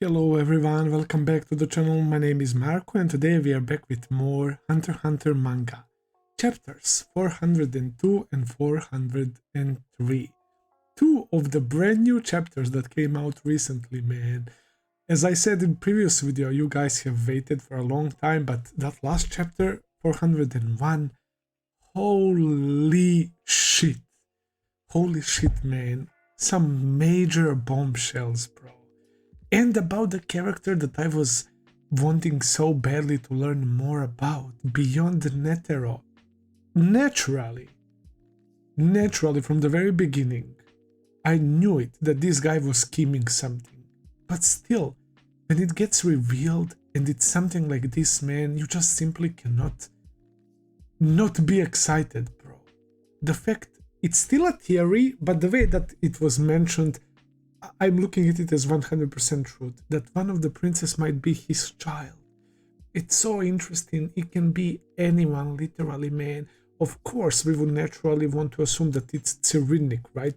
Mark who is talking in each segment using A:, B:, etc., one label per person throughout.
A: Hello everyone, welcome back to the channel. My name is Marco and today we are back with more Hunter x Hunter manga. Chapters 402 and 403. Two of the brand new chapters that came out recently, man. As I said in previous video, you guys have waited for a long time, but that last chapter, 401, holy shit. Holy shit, man. Some major bombshells, bro. And about the character that I was wanting so badly to learn more about, beyond Netero. Naturally from the very beginning, I knew it, that this guy was scheming something. But still, when it gets revealed and it's something like this, man, you just simply cannot not be excited, bro. The fact, it's still a theory, but the way that it was mentioned, I'm looking at it as 100% truth, that one of the princes might be his child. It's so interesting. It can be anyone, literally, man. Of course, we would naturally want to assume that it's Cyrennic, right?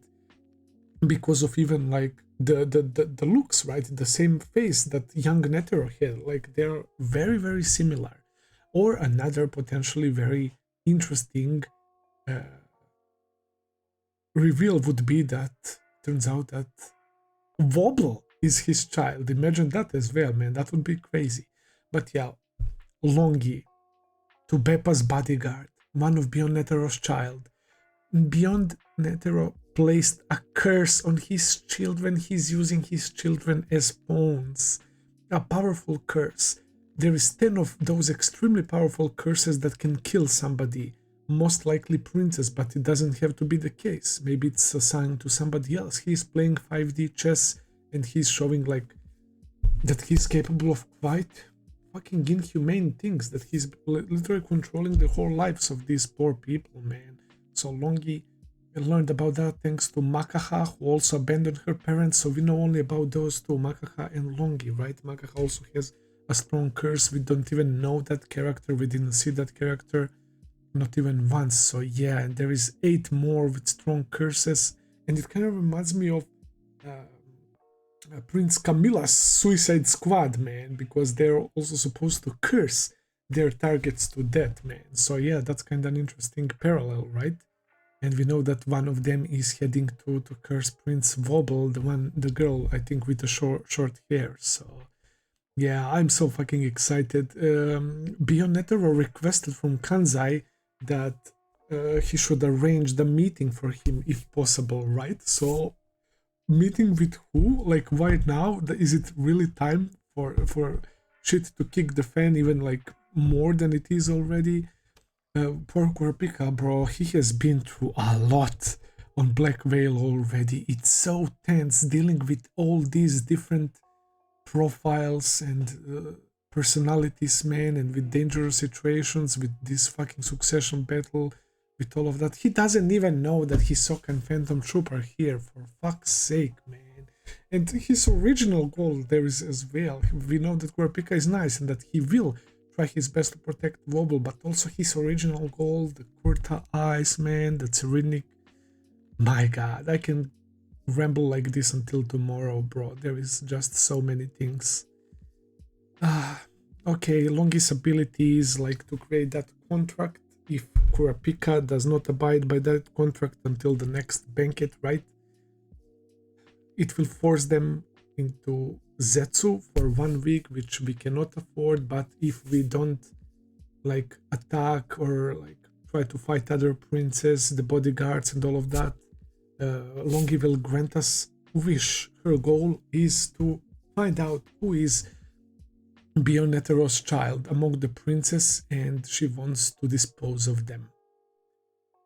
A: Because of even like the looks, right? The same face that young Netero had. Like they're very, very similar. Or another potentially very interesting reveal would be that turns out that Wobble is his child. Imagine that as well, man. That would be crazy. But yeah, Longi, to Beppa's bodyguard, one of Beyond Netero's child. Beyond Netero placed a curse on his children. He's using his children as pawns. A powerful curse. There is 10 of those extremely powerful curses that can kill somebody. Most likely princess, but it doesn't have to be the case. Maybe it's assigned to somebody else. He's playing 5D chess and he's showing like that he's capable of quite fucking inhumane things, that he's literally controlling the whole lives of these poor people, man. So Longi learned about that thanks to Makaha, who also abandoned her parents, so we know only about those two, Makaha and Longi, right? Makaha also has a strong curse. We don't even know that character, we didn't see that character not even once. So yeah, and there is 8 more with strong curses, and it kind of reminds me of Prince Camilla's Suicide Squad, man, because they're also supposed to curse their targets to death, man. So yeah, that's kind of an interesting parallel, right? And we know that one of them is heading to curse Prince Wobble, the girl, I think, with the short hair. So yeah, I'm so fucking excited. Beyond Netero requested from Kanzai that he should arrange the meeting for him if possible, right? So meeting with who? Like why now? Is it really time for shit to kick the fan even like more than it is already? Poor Kurapika, bro, he has been through a lot on Black Veil already. It's so tense dealing with all these different profiles and personalities, man, and with dangerous situations, with this fucking succession battle, with all of that. He doesn't even know that his Sokkan Phantom Trooper here, for fuck's sake, man. And his original goal there is as well. We know that Kurapika is nice and that he will try his best to protect Wobble, but also his original goal, the Kurta Eyes, man, the Cyrennic. My god, I can ramble like this until tomorrow, bro. There is just so many things. Okay, Longi's ability is like to create that contract if Kurapika does not abide by that contract until the next banquet, right? It will force them into Zetsu for 1 week, which we cannot afford, but if we don't like attack or like try to fight other princes, the bodyguards and all of that, Longi will grant us wish. Her goal is to find out who is Beyond Netero's child among the princes, and she wants to dispose of them.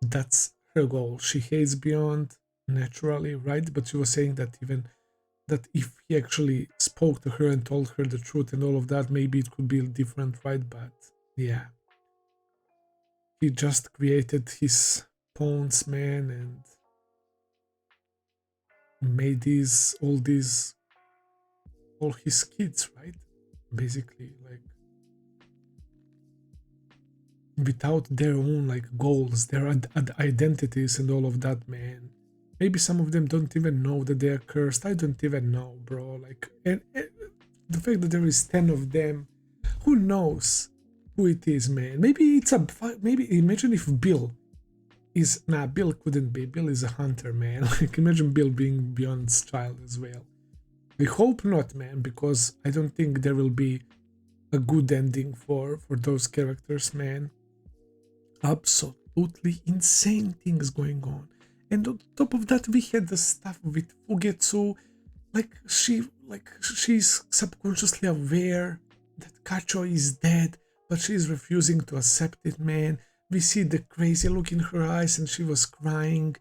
A: That's her goal. She hates Beyond, naturally, right? But she was saying that even that if he actually spoke to her and told her the truth and all of that, maybe it could be different, right? But yeah, he just created his pawns, man, and made all his kids, right? Basically, like without their own like goals, their identities and all of that, man. Maybe some of them don't even know that they are cursed. I don't even know, bro. Like, and the fact that there is 10 of them, who knows who it is, man. Maybe it's a, maybe imagine if Bill is, nah, Bill couldn't be. Bill is a hunter, man. Like, imagine Bill being Beyond's child as well. I hope not, man, because I don't think there will be a good ending for those characters, man. Absolutely insane things going on. And on top of that, we had the stuff with Fugetsu. Like, she's subconsciously aware that Kacho is dead, but she's refusing to accept it, man. We see the crazy look in her eyes and she was crying.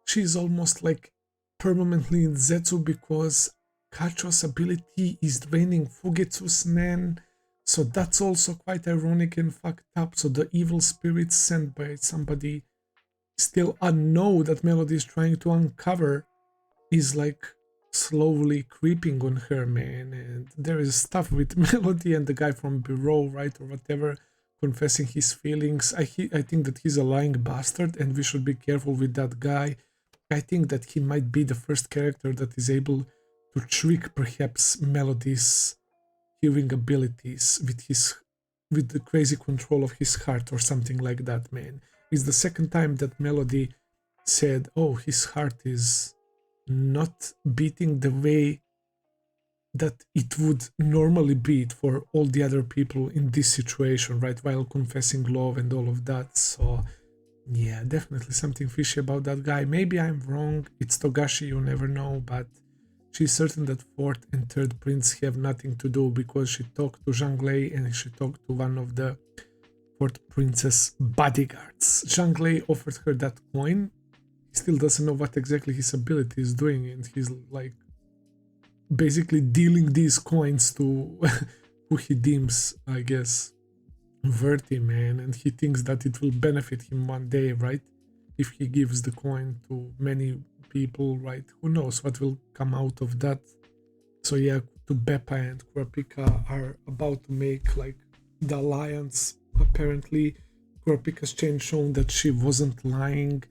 A: She's almost like permanently in Zetsu because Kacho's ability is draining Fugetsu's man. So that's also quite ironic and fucked up. So the evil spirits sent by somebody still unknown that Melody is trying to uncover is like slowly creeping on her, man. And there is stuff with Melody and the guy from Bureau, right, or whatever, confessing his feelings. I think that he's a lying bastard and we should be careful with that guy. I think that he might be the first character that is able to trick perhaps Melody's hearing abilities with the crazy control of his heart or something like that, man. It's the second time that Melody said, oh, his heart is not beating the way that it would normally beat for all the other people in this situation, right, while confessing love and all of that. So yeah, definitely something fishy about that guy. Maybe I'm wrong, it's Togashi, you never know, but she's certain that fourth and third prince have nothing to do because she talked to Zhang Lei and she talked to one of the fourth prince's bodyguards. Zhang Lei offered her that coin. He still doesn't know what exactly his ability is doing, and he's like basically dealing these coins to who he deems, I guess, worthy, man, and he thinks that it will benefit him one day, right? If he gives the coin to many people, right? Who knows what will come out of that. So yeah, to Beppa and Kurapika are about to make like the alliance. Apparently Kurapika's chain shown that she wasn't lying.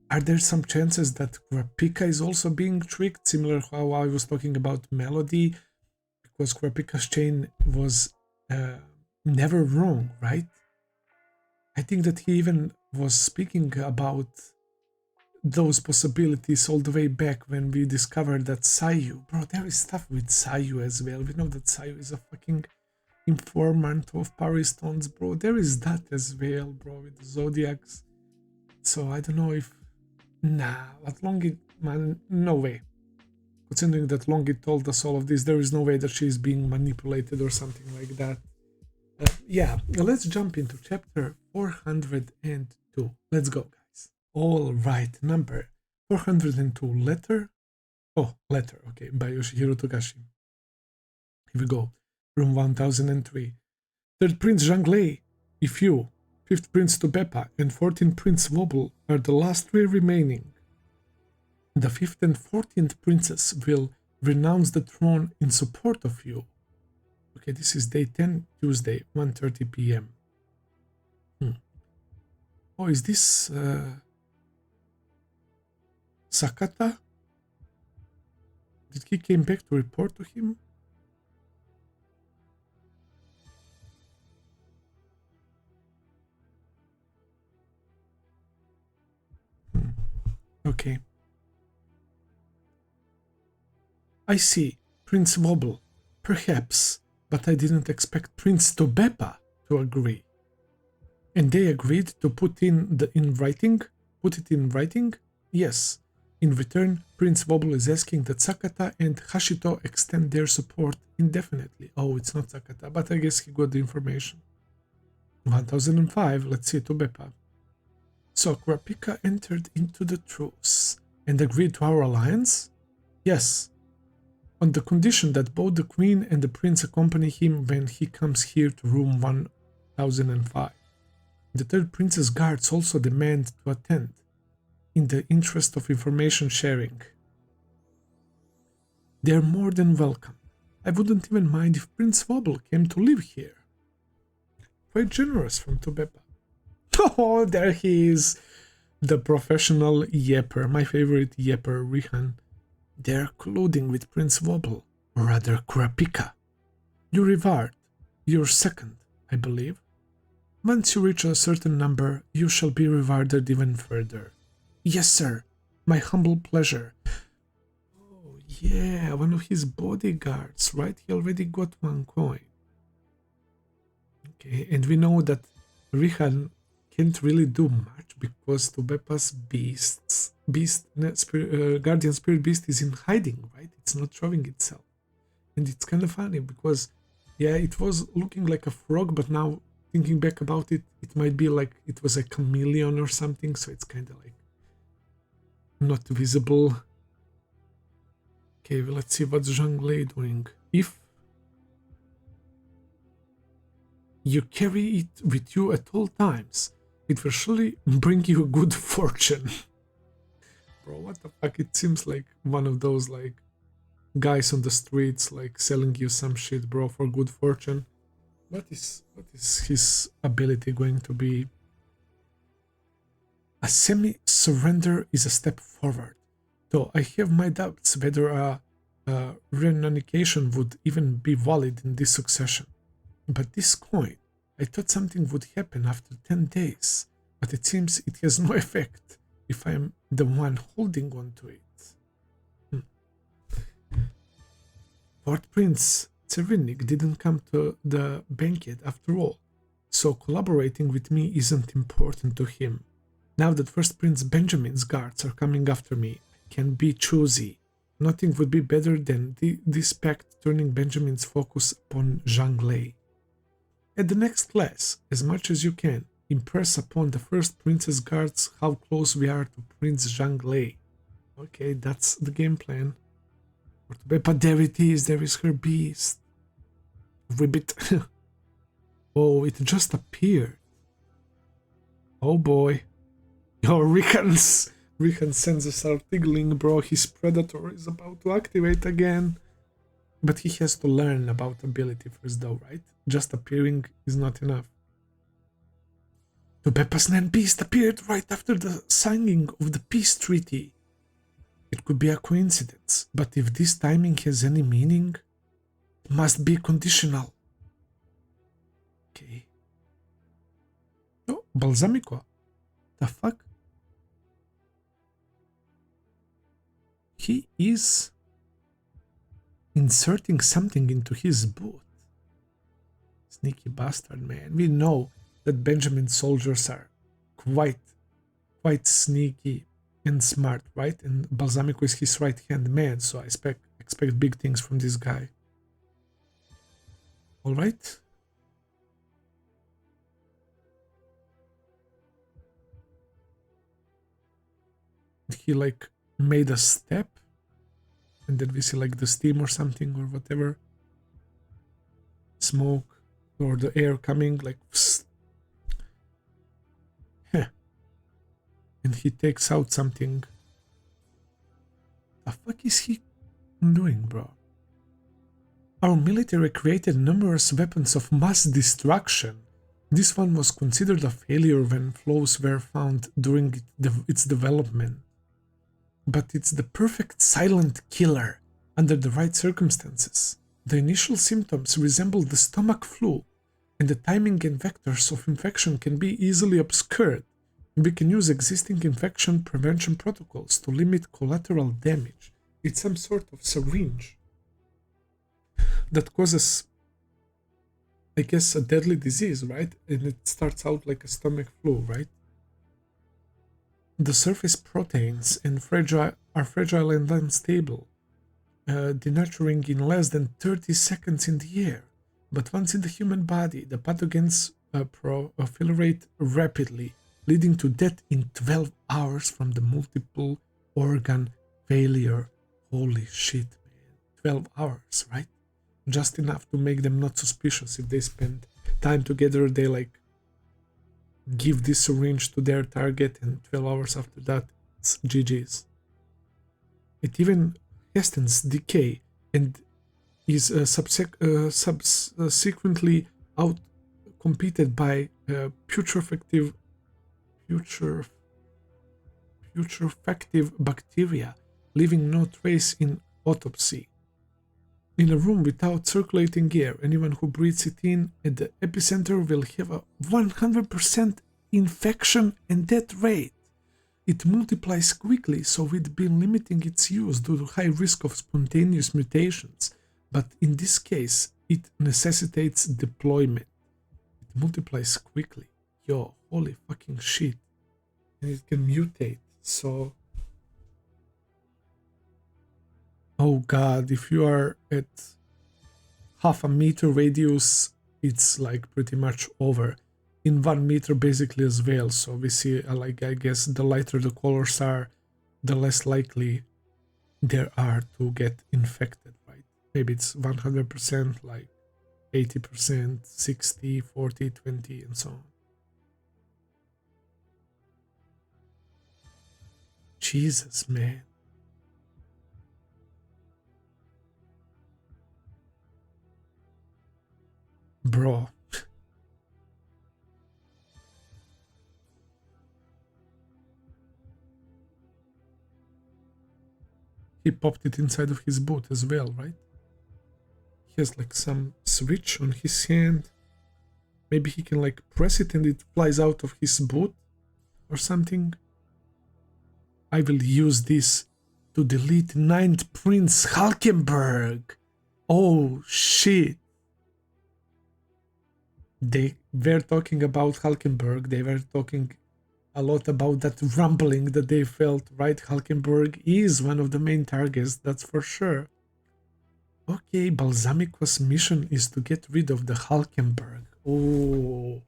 A: Are there some chances that Kurapika is also being tricked, similar how I was talking about Melody, because Kurapika's chain was never wrong, right? I think that he even was speaking about those possibilities all the way back when we discovered that Sayu, bro, there is stuff with Sayu as well. We know that Sayu is a fucking informant of Paris Stones, bro. There is that as well, bro, with the Zodiacs. So I don't know if, nah, but Longi, man, no way. Considering that Longi told us all of this, there is no way that she's being manipulated or something like that. Yeah, let's jump into chapter 402. Let's go, guys. All right, number 402, letter. Oh, letter, okay, by Yoshihiro Togashi. Here we go. Room 1003. Third Prince Zhang Lei, if you, fifth Prince Tubeppa, and 14th Prince Wobble are the last three remaining, the 5th and 14th Princess will renounce the throne in support of you. Okay, this is day 10, Tuesday, 1:30 p.m. Oh, is this Sakata? Did he came back to report to him? Okay. I see. Prince Wobble. Perhaps. But I didn't expect Prince Tubeppa to agree. And they agreed to put it in writing? Yes. In return, Prince Wobble is asking that Sakata and Hashito extend their support indefinitely. Oh, it's not Sakata, but I guess he got the information. 1005, let's see, Tubeppa. So Kurapika entered into the truce and agreed to our alliance? Yes. On the condition that both the Queen and the Prince accompany him when he comes here to room 1005. The third Prince's guards also demand to attend, in the interest of information sharing. They are more than welcome. I wouldn't even mind if Prince Wobble came to live here. Quite generous from Tubeppa. Oh, there he is, the professional yepper, my favorite yepper, Rihan. They're colluding with Prince Wobble, or rather Kurapika. You reward your second, I believe. Once you reach a certain number, you shall be rewarded even further. Yes, sir. My humble pleasure. Oh, yeah, one of his bodyguards, right? He already got 1 coin. Okay, and we know that Rihan can't really do much because Tubepa's Guardian Spirit Beast is in hiding, right? It's not showing itself. And it's kind of funny because, yeah, it was looking like a frog, but now thinking back about it, it might be like it was a chameleon or something, so it's kind of like not visible. Okay, well, let's see what's Zhang Lei doing. If you carry it with you at all times, it will surely bring you good fortune. Bro, what the fuck? It seems like one of those like guys on the streets like selling you some shit, bro, for good fortune. What is his ability going to be? A semi-surrender is a step forward, though I have my doubts whether a renunciation would even be valid in this succession. But this coin, I thought something would happen after 10 days, but it seems it has no effect if I am the one holding on to it. Lord Prince Tsevinnik didn't come to the banquet after all, so collaborating with me isn't important to him. Now that First Prince Benjamin's guards are coming after me, I can be choosy. Nothing would be better than this pact turning Benjamin's focus upon Zhang Lei. At the next class, as much as you can, impress upon the First Prince's guards how close we are to Prince Zhang Lei. Okay, that's the game plan. But there it is, there is her beast. Ribbit. Oh, it just appeared. Oh boy. Your Rihan's senses are tingling, bro. His predator is about to activate again. But he has to learn about ability first though, right? Just appearing is not enough. The Bepasnan beast appeared right after the signing of the peace treaty. It could be a coincidence, but if this timing has any meaning, it must be conditional. Okay. Oh, Balsamico. The fuck? He is inserting something into his boot. Sneaky bastard, man. We know that Benjamin's soldiers are quite sneaky and smart, right? And Balsamico is his right-hand man, so I expect big things from this guy. All right. He like made a step, and then we see like the steam or something or whatever, smoke or the air coming like. And he takes out something. The fuck is he doing, bro? Our military created numerous weapons of mass destruction. This one was considered a failure when flaws were found during its development. But it's the perfect silent killer under the right circumstances. The initial symptoms resemble the stomach flu, and the timing and vectors of infection can be easily obscured. We can use existing infection prevention protocols to limit collateral damage. It's some sort of syringe that causes, I guess, a deadly disease, right? And it starts out like a stomach flu, right? The surface proteins are fragile and unstable, denaturing in less than 30 seconds in the air. But once in the human body, the pathogens proliferate rapidly, leading to death in 12 hours from the multiple organ failure. Holy shit, man. 12 hours, right? Just enough to make them not suspicious. If they spend time together, they like give this syringe to their target, and 12 hours after that, it's GG's. It even hastens decay and is subsequently outcompeted by putrefactive bacteria, leaving no trace in autopsy. In a room without circulating air, anyone who breathes it in at the epicenter will have a 100% infection and death rate. It multiplies quickly, so we've been limiting its use due to high risk of spontaneous mutations, but in this case, it necessitates deployment. It multiplies quickly. Yo, holy fucking shit. And it can mutate, so... Oh god, if you are at half a meter radius, it's like pretty much over. In 1 meter basically as well, so we see like, I guess the lighter the colors are, the less likely there are to get infected, right? Maybe it's 100%, like 80%, 60, 40, 20 and so on. Jesus, man. Bro. He popped it inside of his boot as well, right? He has like some switch on his hand. Maybe he can like press it and it flies out of his boot or something. I will use this to delete 9th Prince Halkenburg. Oh shit. They were talking about Halkenburg. They were talking a lot about that rumbling that they felt, right? Halkenburg is one of the main targets, that's for sure. Okay, Balsamico's mission is to get rid of the Halkenburg. Oh,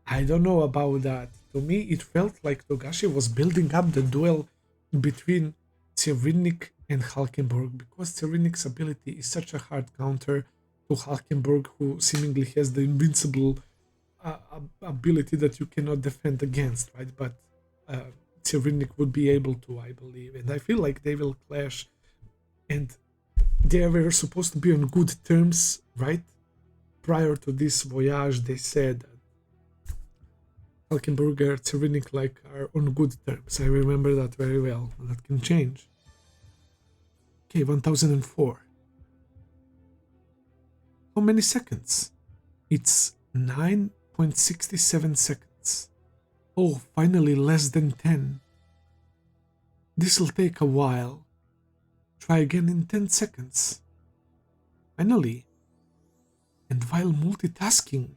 A: I don't know about that. To me, it felt like Togashi was building up the duel between Cyrilnik and Halkenburg, because Cyrilnik's ability is such a hard counter to Halkenburg, who seemingly has the invincible ability that you cannot defend against, right? But Cyrilnik would be able to, I believe, and I feel like they will clash, and they were supposed to be on good terms, right? Prior to this voyage, they said that Halkenburg and Cyrilnik like are on good terms. I remember that very well. That can change. Okay, 1004. How many seconds? It's 9.67 seconds. Oh, finally less than 10. This'll take a while. Try again in 10 seconds. Finally. And while multitasking.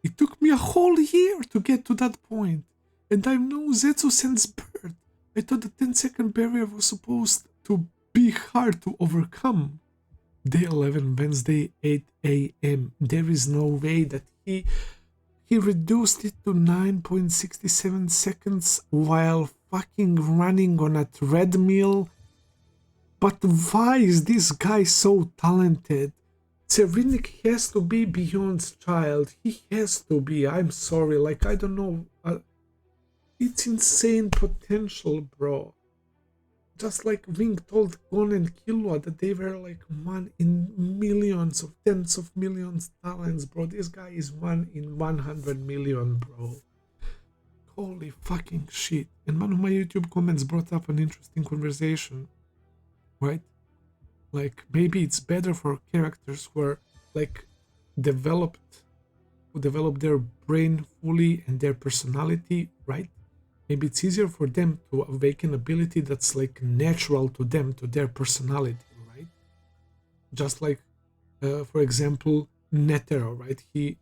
A: It took me a whole year to get to that point. And I'm no Zetsu-sen's bird. I thought the 10-second barrier was supposed to be hard to overcome. Day 11, Wednesday, 8 a.m. There is no way that he reduced it to 9.67 seconds while fucking running on a treadmill. But why is this guy so talented? Cyrilnik has to be beyond child. He has to be. I'm sorry. Like, I don't know. It's insane potential, bro. Just like Wing told Gon and Killua that they were like 1 in millions of tens of millions talents, bro. This guy is 1 in 100 million, bro. Holy fucking shit. And one of my YouTube comments brought up an interesting conversation, right? Like, maybe it's better for characters who are like who develop their brain fully and their personality, right? Maybe it's easier for them to awaken ability that's like natural to them, to their personality, right? Just like, for example, Netero, right? He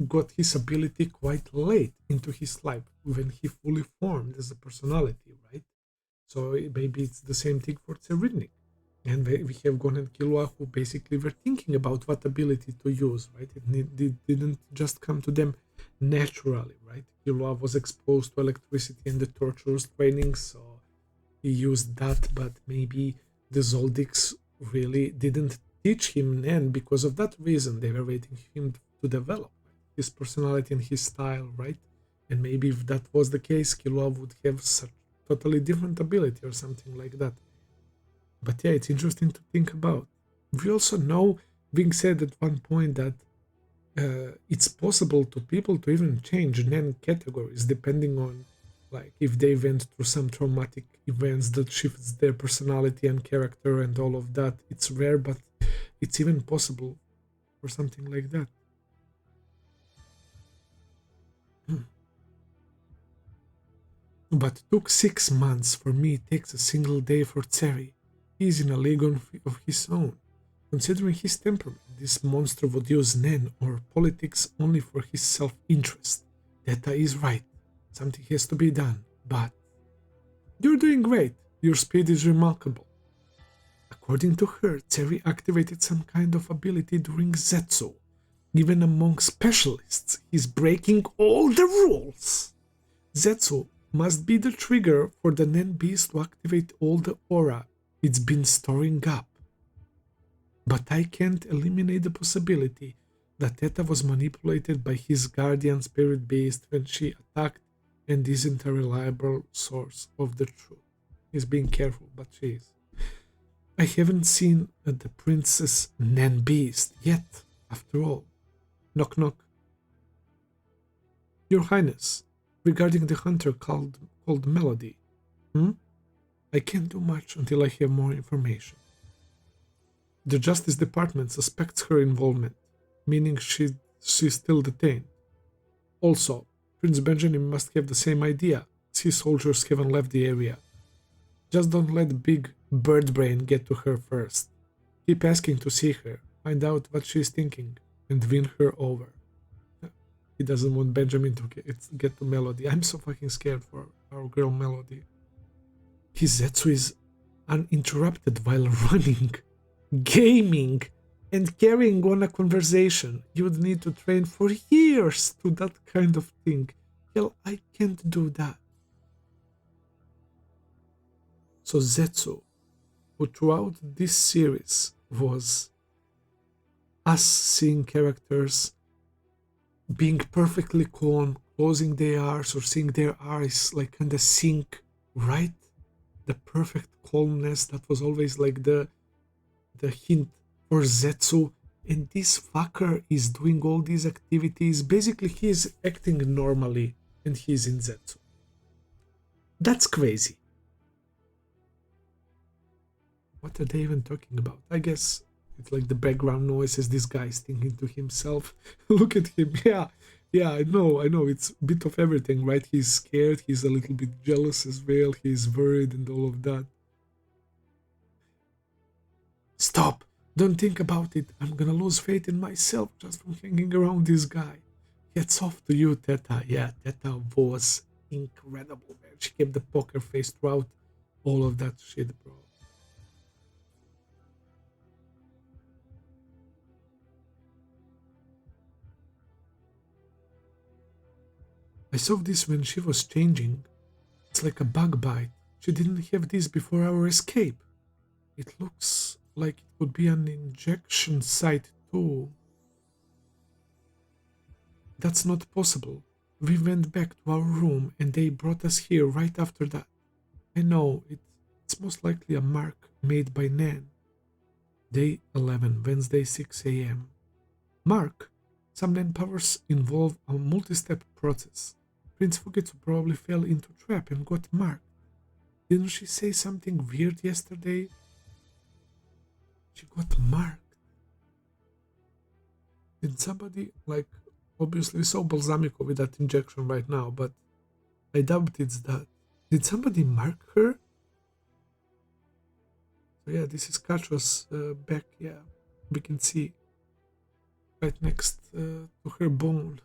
A: got his ability quite late into his life when he fully formed as a personality, right? So maybe it's the same thing for Cyrilnik. And we have Gon and Killua who basically were thinking about what ability to use, right? It didn't just come to them naturally, right? Killua was exposed to electricity and the torturous training, so he used that, but maybe the Zoldycks really didn't teach him, and because of that reason they were waiting for him to develop his personality and his style, right? And maybe if that was the case, Killua would have such totally different ability or something like that. But yeah, it's interesting to think about. We also know, Ving said at one point that it's possible to people to even change NAN categories depending on Like if they went through some traumatic events that shifts their personality and character and all of that. It's rare, but it's even possible for something like that. But took 6 months for me. It takes a single day for Tseri. He's in a league of his own. Considering his temperament, this monster would use Nen or politics only for his self-interest. Deta is right. Something has to be done, but... You're doing great. Your speed is remarkable. According to her, Tseri activated some kind of ability during Zetsu. Even among specialists, he's breaking all the rules. Zetsu must be the trigger for the Nen Beast to activate all the aura it's been storing up. But I can't eliminate the possibility that Theta was manipulated by his guardian spirit beast when she attacked and isn't a reliable source of the truth. He's being careful, but she is. I haven't seen the Princess Nen Beast yet, after all. Knock knock. Your Highness, regarding the hunter called Melody. I can't do much until I have more information. The Justice Department suspects her involvement, meaning she's still detained. Also, Prince Benjamin must have the same idea, as his soldiers haven't left the area. Just don't let Big Bird Brain get to her first. Keep asking to see her, find out what she's thinking, and win her over. He doesn't want Benjamin to get to Melody. I'm so fucking scared for our girl Melody. His Zetsu is uninterrupted while running, gaming, and carrying on a conversation. You would need to train for years to that kind of thing. Hell, I can't do that. So Zetsu, who throughout this series was us seeing characters being perfectly calm, closing their eyes or seeing their eyes like kind of sync, right? The perfect calmness that was always like the hint for Zetsu, and this fucker is doing all these activities. Basically, he is acting normally and he's in Zetsu. That's crazy. What are they even talking about? I guess it's like the background noise as this guy is thinking to himself. Look at him. Yeah, I know. It's a bit of everything, right? He's scared, he's a little bit jealous as well, he's worried and all of that. Stop! Don't think about it. I'm gonna lose faith in myself just from hanging around this guy. Hats off to you, Theta. Yeah, Theta was incredible, man. She kept the poker face throughout all of that shit, bro. I saw this when she was changing. It's like a bug bite. She didn't have this before our escape. It looks like it could be an injection site too. That's not possible. We went back to our room and they brought us here right after that. I know, it's most likely a mark made by Nan. Day 11, Wednesday 6 a.m. Mark. Some Nan powers involve a multi-step process. Prince Fugetsu probably fell into a trap and got marked. Didn't she say something weird yesterday? She got marked. Did somebody, like, obviously we saw Balsamico with that injection right now, but I doubt it's that. Did somebody mark her? So yeah, this is Kacho's back, yeah. We can see right next to her bone.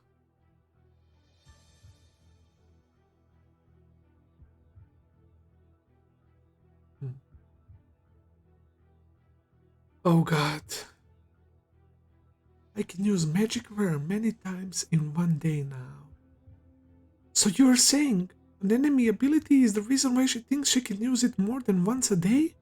A: Oh god. I can use magic rare many times in one day now. So you're saying an enemy ability is the reason why she thinks she can use it more than once a day?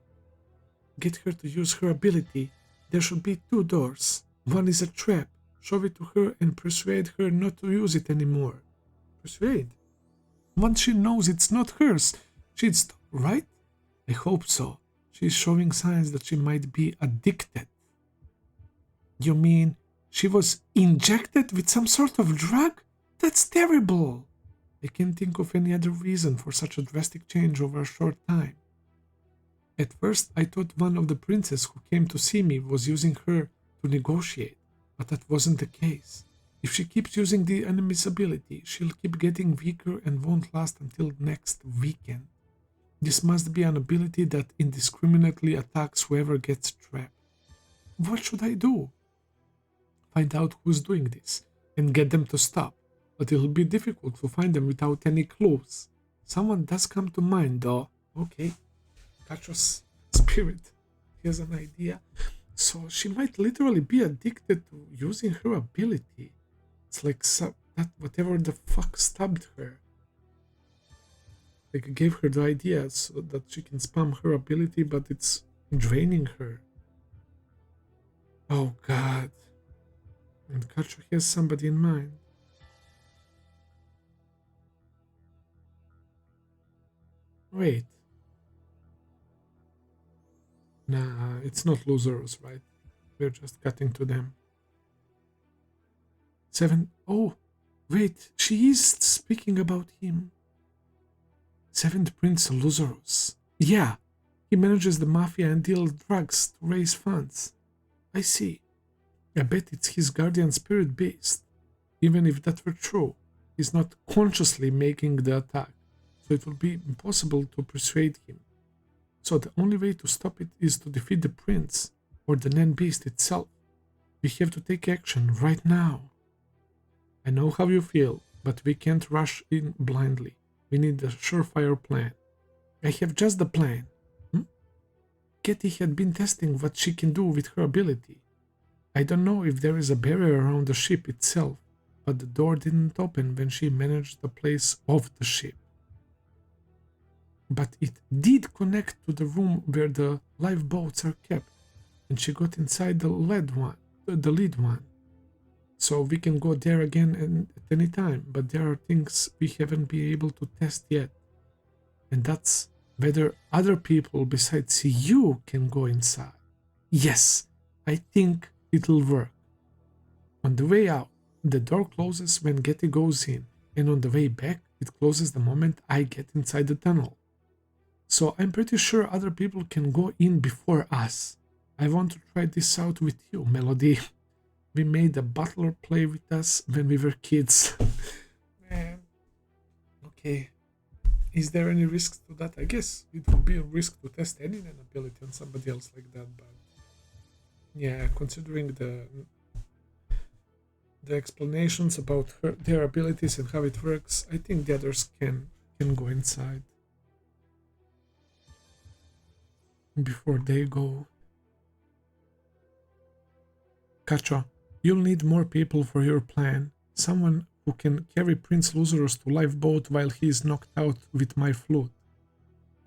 A: Get her to use her ability. There should be 2 doors. One is a trap. Show it to her and persuade her not to use it anymore. Persuade? Once she knows it's not hers, she'd stop, right? I hope so. She's showing signs that she might be addicted. You mean she was injected with some sort of drug? That's terrible. I can't think of any other reason for such a drastic change over a short time. At first, I thought one of the princes who came to see me was using her to negotiate, but that wasn't the case. If she keeps using the enemy's ability, she'll keep getting weaker and won't last until next weekend. This must be an ability that indiscriminately attacks whoever gets trapped. What should I do? Find out who's doing this and get them to stop, but it'll be difficult to find them without any clues. Someone does come to mind though. Okay, Kacho's spirit. He has an idea. So she might literally be addicted to using her ability. It's like that whatever the fuck stabbed her. Like gave her the idea so that she can spam her ability, but it's draining her. Oh god. And Kacho has somebody in mind. Wait. Nah, it's not losers, right? We're just cutting to them. 7. Oh, wait, she is speaking about him. 7th Prince Lazarus. Yeah, he manages the mafia and deals drugs to raise funds. I see. I bet it's his guardian spirit beast. Even if that were true, he's not consciously making the attack, so it will be impossible to persuade him. So the only way to stop it is to defeat the prince, or the Nen beast itself. We have to take action right now. I know how you feel, but we can't rush in blindly. We need a surefire plan. I have just the plan. Katie had been testing what she can do with her ability. I don't know if there is a barrier around the ship itself, but the door didn't open when she managed the place of the ship. But it did connect to the room where the lifeboats are kept, and she got inside the lead one. So we can go there again at any time, but there are things we haven't been able to test yet. And that's whether other people besides you can go inside. Yes, I think it'll work. On the way out, the door closes when Getty goes in, and on the way back, it closes the moment I get inside the tunnel. So I'm pretty sure other people can go in before us. I want to try this out with you, Melody. We made a butler play with us when we were kids. Man. Okay. Is there any risks to that? I guess it would be a risk to test any ability on somebody else like that, but yeah, considering the explanations about their abilities and how it works, I think the others can go inside before they go. Kacho, you'll need more people for your plan. Someone who can carry Prince Lazarus to lifeboat while he is knocked out with my flute.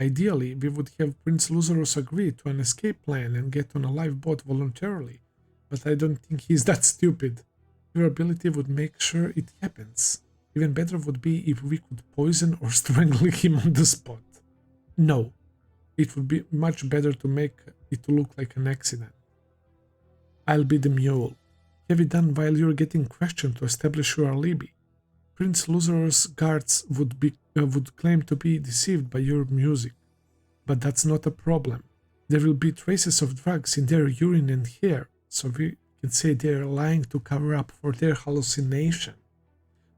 A: Ideally, we would have Prince Lazarus agree to an escape plan and get on a lifeboat voluntarily, but I don't think he's that stupid. Your ability would make sure it happens. Even better would be if we could poison or strangle him on the spot. No, it would be much better to make it look like an accident. I'll be the mule. Have it done while you're getting questioned to establish your alibi. Prince Lazarus' guards would claim to be deceived by your music, but that's not a problem. There will be traces of drugs in their urine and hair, so we can say they're lying to cover up for their hallucination.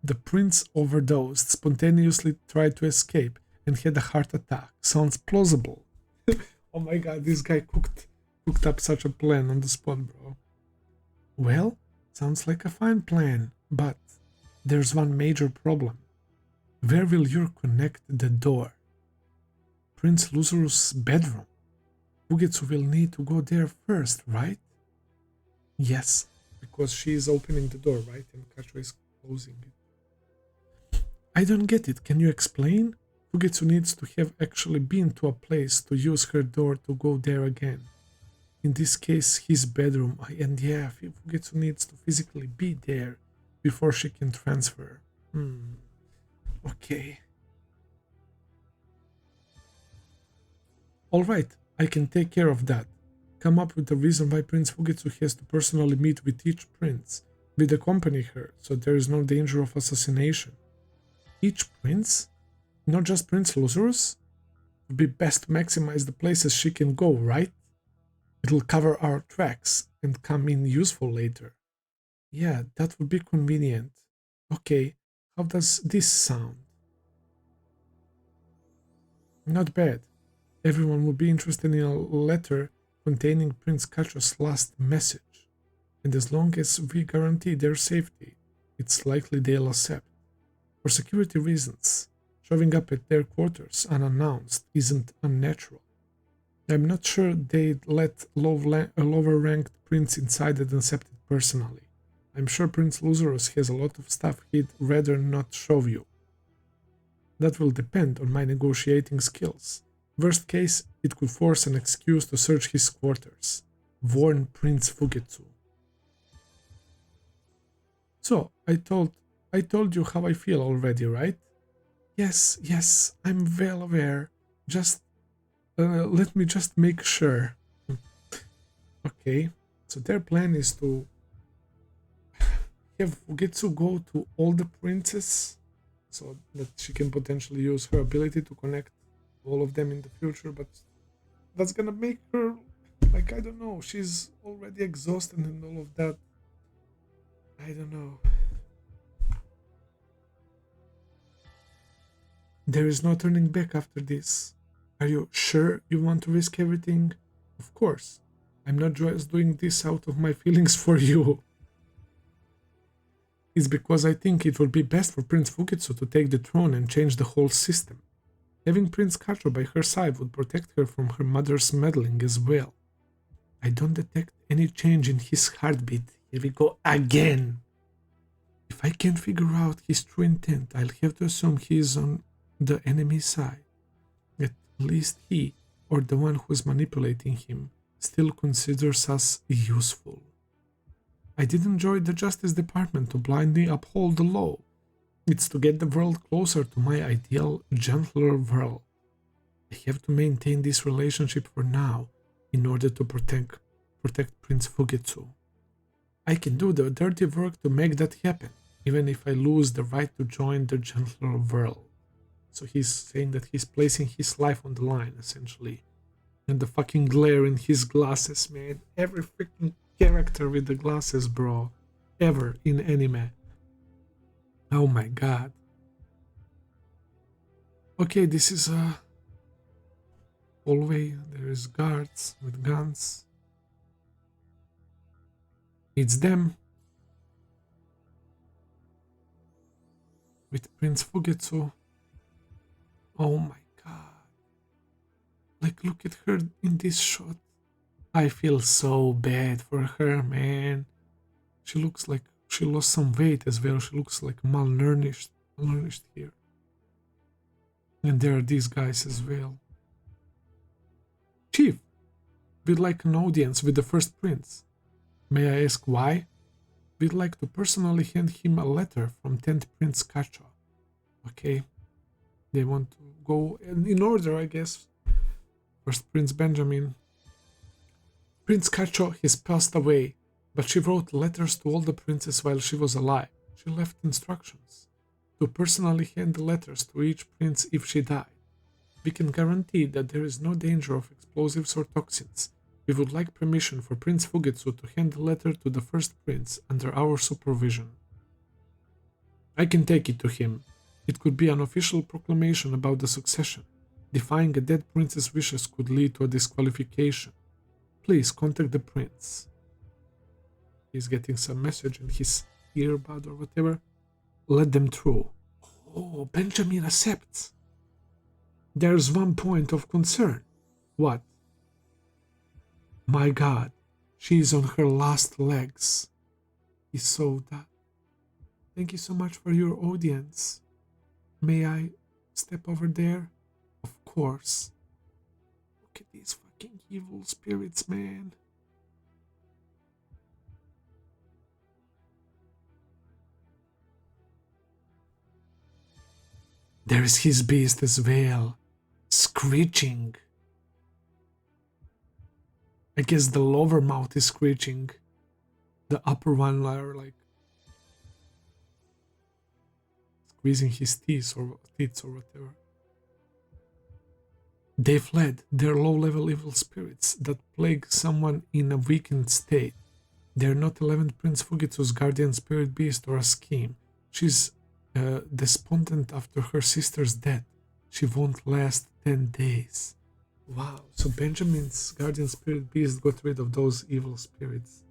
A: The prince overdosed, spontaneously tried to escape, and had a heart attack. Sounds plausible. Oh my god, this guy cooked up such a plan on the spot, bro. Well, sounds like a fine plan, but there's one major problem. Where will you connect the door? Prince Lazarus' bedroom. Fugetsu will need to go there first, right? Yes, because she is opening the door, right? And Kacho is closing it. I don't get it. Can you explain? Fugetsu needs to have actually been to a place to use her door to go there again. In this case, his bedroom, and yeah, Fugetsu needs to physically be there before she can transfer. Okay. Alright, I can take care of that. Come up with a reason why Prince Fugetsu has to personally meet with each prince. We'd accompany her, so there is no danger of assassination. each prince, not just Prince Luzurus. It would be best to maximize the places she can go, right? It'll cover our tracks and come in useful later. Yeah, that would be convenient. Okay, how does this sound? Not bad. Everyone will be interested in a letter containing Prince Kacho's last message, and as long as we guarantee their safety, it's likely they'll accept. For security reasons, showing up at their quarters unannounced isn't unnatural. I'm not sure they'd let a lower-ranked prince inside and accept it personally. I'm sure Prince Luzurus has a lot of stuff he'd rather not show you. That will depend on my negotiating skills. Worst case, it could force an excuse to search his quarters. Warn Prince Fugetsu. So, I told you how I feel already, right? Yes, I'm well aware. Just, let me just make sure. Okay, so their plan is to have Fugetsu go to all the princes so that she can potentially use her ability to connect all of them in the future, but that's gonna make her, like, I don't know, she's already exhausted and all of that. I don't know. There is no turning back after this. Are you sure you want to risk everything? Of course. I'm not just doing this out of my feelings for you. It's because I think it would be best for Prince Fugetsu to take the throne and change the whole system. Having Prince Kacho by her side would protect her from her mother's meddling as well. I don't detect any change in his heartbeat. Here we go again. If I can't figure out his true intent, I'll have to assume he is on the enemy side. At least he, or the one who's manipulating him, still considers us useful. I didn't join the Justice Department to blindly uphold the law. It's to get the world closer to my ideal, gentler world. I have to maintain this relationship for now in order to protect Prince Fugetsu. I can do the dirty work to make that happen, even if I lose the right to join the gentler world. So he's saying that he's placing his life on the line, essentially. And the fucking glare in his glasses, man. Every freaking character with the glasses, bro. Ever in anime. Oh my god. Okay, this is a hallway. There is guards with guns. It's them. With Prince Fugetsu. Oh my god. Like, look at her in this shot. I feel so bad for her, man. She looks like she lost some weight as well. She looks like malnourished here. And there are these guys as well. Chief, we'd like an audience with the first prince. May I ask why? We'd like to personally hand him a letter from 10th Prince Kacho. Okay. They want to go in order, I guess. First Prince Benjamin. Prince Kacho has passed away, but she wrote letters to all the princes while she was alive. She left instructions to personally hand the letters to each prince if she died. We can guarantee that there is no danger of explosives or toxins. We would like permission for Prince Fugetsu to hand the letter to the first prince under our supervision. I can take it to him. It could be an official proclamation about the succession. Defying a dead prince's wishes could lead to a disqualification. Please contact the prince. He's getting some message in his earbud or whatever. Let them through. Oh, Benjamin accepts. There's one point of concern. What? My god, she's on her last legs. He saw that. Thank you so much for your audience. May I step over there? Of course. Look at these fucking evil spirits, man. There's his beast as well, screeching. I guess the lower mouth is screeching. The upper one are like squeezing his teeth or whatever. They fled, their low-level evil spirits that plague someone in a weakened state. They're not 11th Prince Fugetsu's guardian spirit beast or a scheme. She's despondent after her sister's death. She won't last 10 days. Wow, so Benjamin's guardian spirit beast got rid of those evil spirits.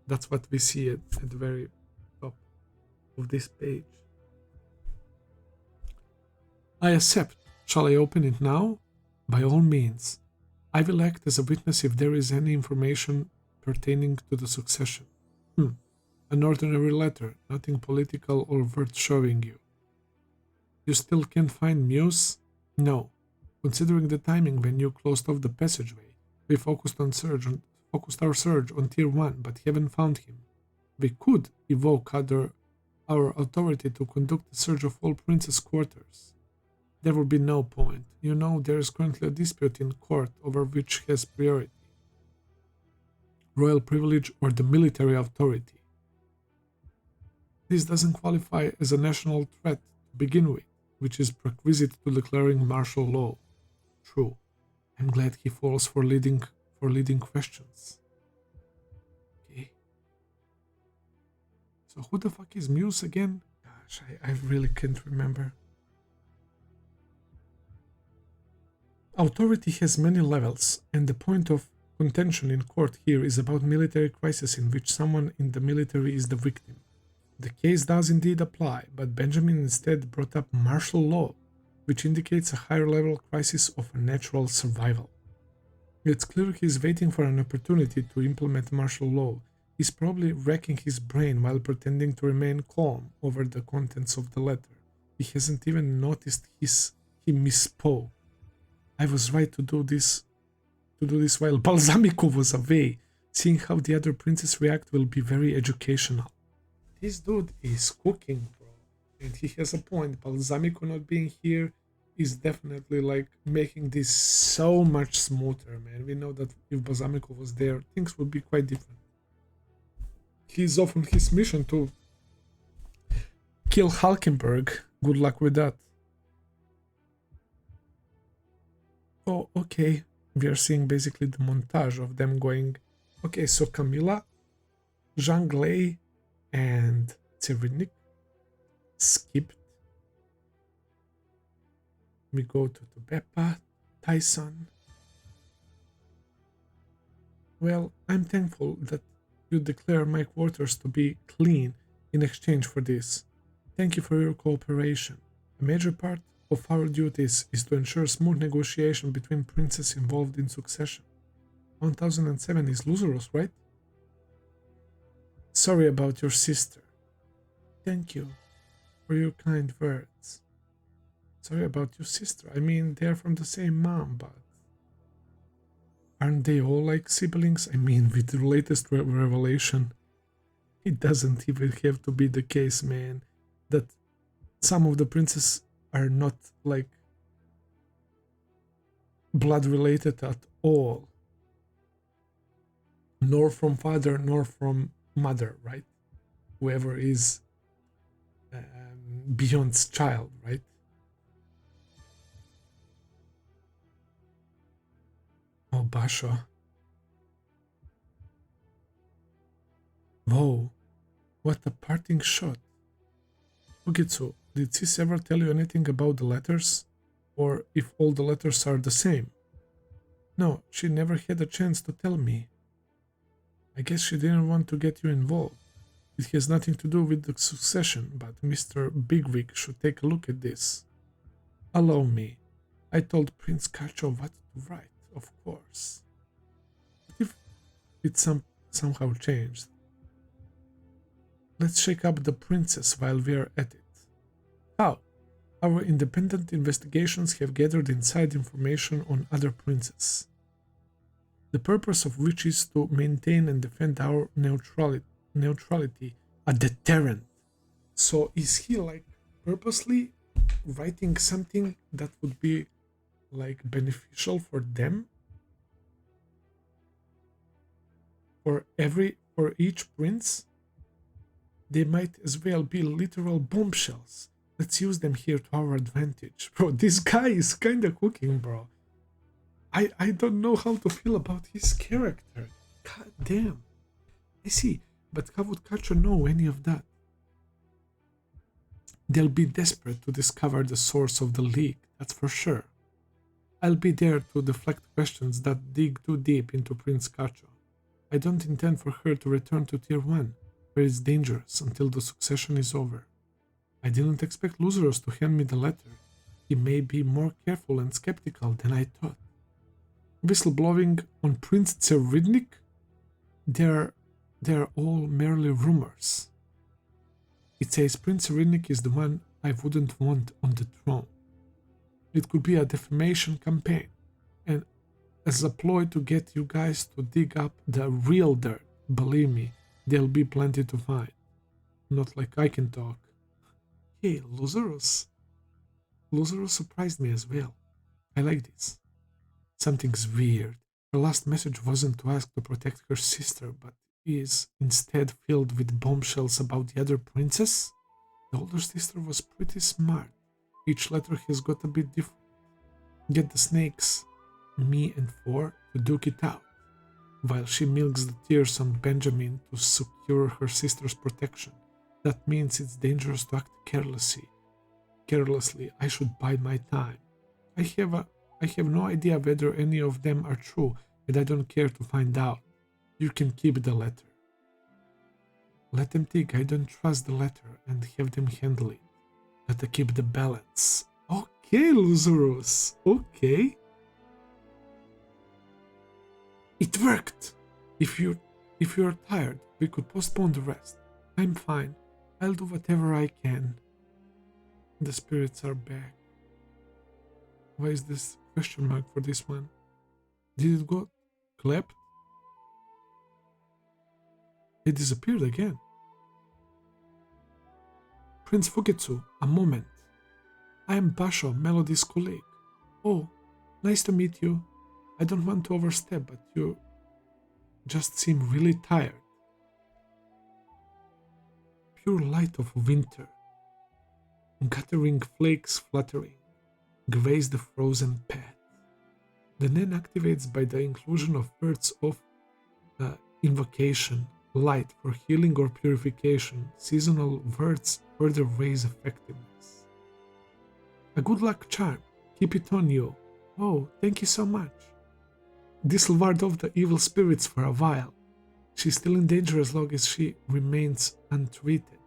A: That's what we see at the very top of this page. I accept. Shall I open it now? By all means. I will act as a witness if there is any information pertaining to the succession. An ordinary letter, nothing political or worth showing you. You still can't find Muse? No. Considering the timing when you closed off the passageway, we focused our search on Tier 1, but haven't found him. We could evoke our authority to conduct a search of all princess quarters. There will be no point. You know, there is currently a dispute in court over which has priority. Royal privilege or the military authority. This doesn't qualify as a national threat to begin with, which is prerequisite to declaring martial law. True. I'm glad he falls for leading questions. Okay. So who the fuck is Muse again? Gosh, I really can't remember. Authority has many levels, and the point of contention in court here is about military crisis in which someone in the military is the victim. The case does indeed apply, but Benjamin instead brought up martial law, which indicates a higher level crisis of a natural survival. It's clear he's waiting for an opportunity to implement martial law. He's probably racking his brain while pretending to remain calm over the contents of the letter. He hasn't even noticed he misspoke. I was right to do this while Balsamico was away. Seeing how the other princes react will be very educational. This dude is cooking, bro. And he has a point. Balsamico not being here is definitely like making this so much smoother, man. We know that if Balsamico was there, things would be quite different. He's off on his mission to kill Halkenburg. Good luck with that. Oh, okay. We are seeing basically the montage of them going. Okay, so Camilla, Zhanglei, and Cyrenik skipped. We go to Beppa, Tyson. Well, I'm thankful that you declare my quarters to be clean in exchange for this. Thank you for your cooperation. A major part of our duties is to ensure smooth negotiation between princes involved in succession. 1007 is Luzeros, right? Sorry about your sister. Thank you for your kind words. Sorry about your sister. I mean, they're from the same mom, but aren't they all like siblings? I mean, with the latest revelation, it doesn't even have to be the case, man, that some of the princes are not like blood related at all, nor from father nor from mother, right? Whoever is beyond's child, right? Oh, Basho. Whoa, what a parting shot. Fugetsu, did sis ever tell you anything about the letters? Or if all the letters are the same? No, she never had a chance to tell me. I guess she didn't want to get you involved. It has nothing to do with the succession, but Mr. Bigwig should take a look at this. Allow me. I told Prince Kacho what to write, of course. But if it somehow changed, let's shake up the princess while we're at it. How? Our independent investigations have gathered inside information on other princes, the purpose of which is to maintain and defend our neutrality, a deterrent. So is he like purposely writing something that would be like beneficial for them? For each prince? They might as well be literal bombshells. Let's use them here to our advantage. Bro, this guy is kinda cooking, bro. I don't know how to feel about his character. God damn. I see, but how would Kacho know any of that? They'll be desperate to discover the source of the leak, that's for sure. I'll be there to deflect questions that dig too deep into Prince Kacho. I don't intend for her to return to Tier 1, where it's dangerous until the succession is over. I didn't expect Luzeros to hand me the letter. He may be more careful and skeptical than I thought. Whistleblowing on Prince Tseridnik? They're all merely rumors. It says Prince Tseridnik is the one I wouldn't want on the throne. It could be a defamation campaign, and as a ploy to get you guys to dig up the real dirt. Believe me, there'll be plenty to find. Not like I can talk. Hey, Luzeros. Luzeros surprised me as well. I like this. Something's weird. Her last message wasn't to ask to protect her sister, but is instead filled with bombshells about the other princess? The older sister was pretty smart. Each letter has got a bit different. Get the snakes, me and Four, to duke it out, while she milks the tears on Benjamin to secure her sister's protection. That means it's dangerous to act carelessly. I should bide my time. I have no idea whether any of them are true, and I don't care to find out. You can keep the letter. Let them think I don't trust the letter and have them handle it. Gotta keep the balance. Okay, Luzeros. Okay. It worked! If you're tired, we could postpone the rest. I'm fine. I'll do whatever I can. The spirits are back. Why is this question mark for this one? Did it go clapped? It disappeared again. Prince Fugetsu, a moment. I am Basho, Melody's colleague. Oh, nice to meet you. I don't want to overstep, but you just seem really tired. Pure light of winter. Guttering flakes fluttering, graze the frozen path. The Nen activates by the inclusion of words of invocation, light for healing or purification. Seasonal words further raise effectiveness. A good luck charm. Keep it on you. Oh, thank you so much. This'll ward off the evil spirits for a while. She's still in danger as long as she remains untreated.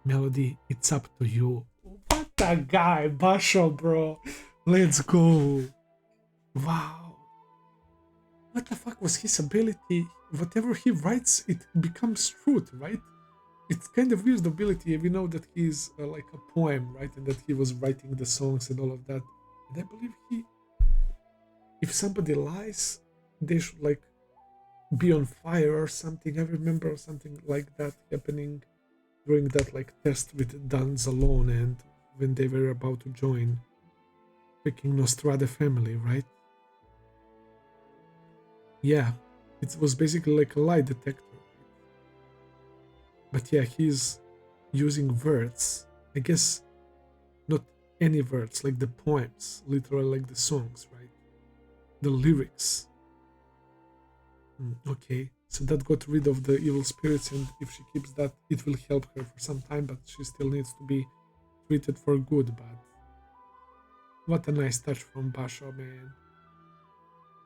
A: Melody, it's up to you. What a guy, Basho, bro. Let's go. Wow. What the fuck was his ability? Whatever he writes, it becomes truth, right? It's kind of weird ability. We know that he's like a poem, right? And that he was writing the songs and all of that. And I believe if somebody lies, they should like be on fire or something. I remember something like that happening during that like test with Dan Zalone and when they were about to join freaking Nostrada family, right? Yeah, it was basically like a lie detector. But yeah, he's using words. I guess not any words, like the poems, literally like the songs, right? The lyrics. Okay, so that got rid of the evil spirits, and if she keeps that, it will help her for some time, but she still needs to be treated for good. But what a nice touch from Basho, man.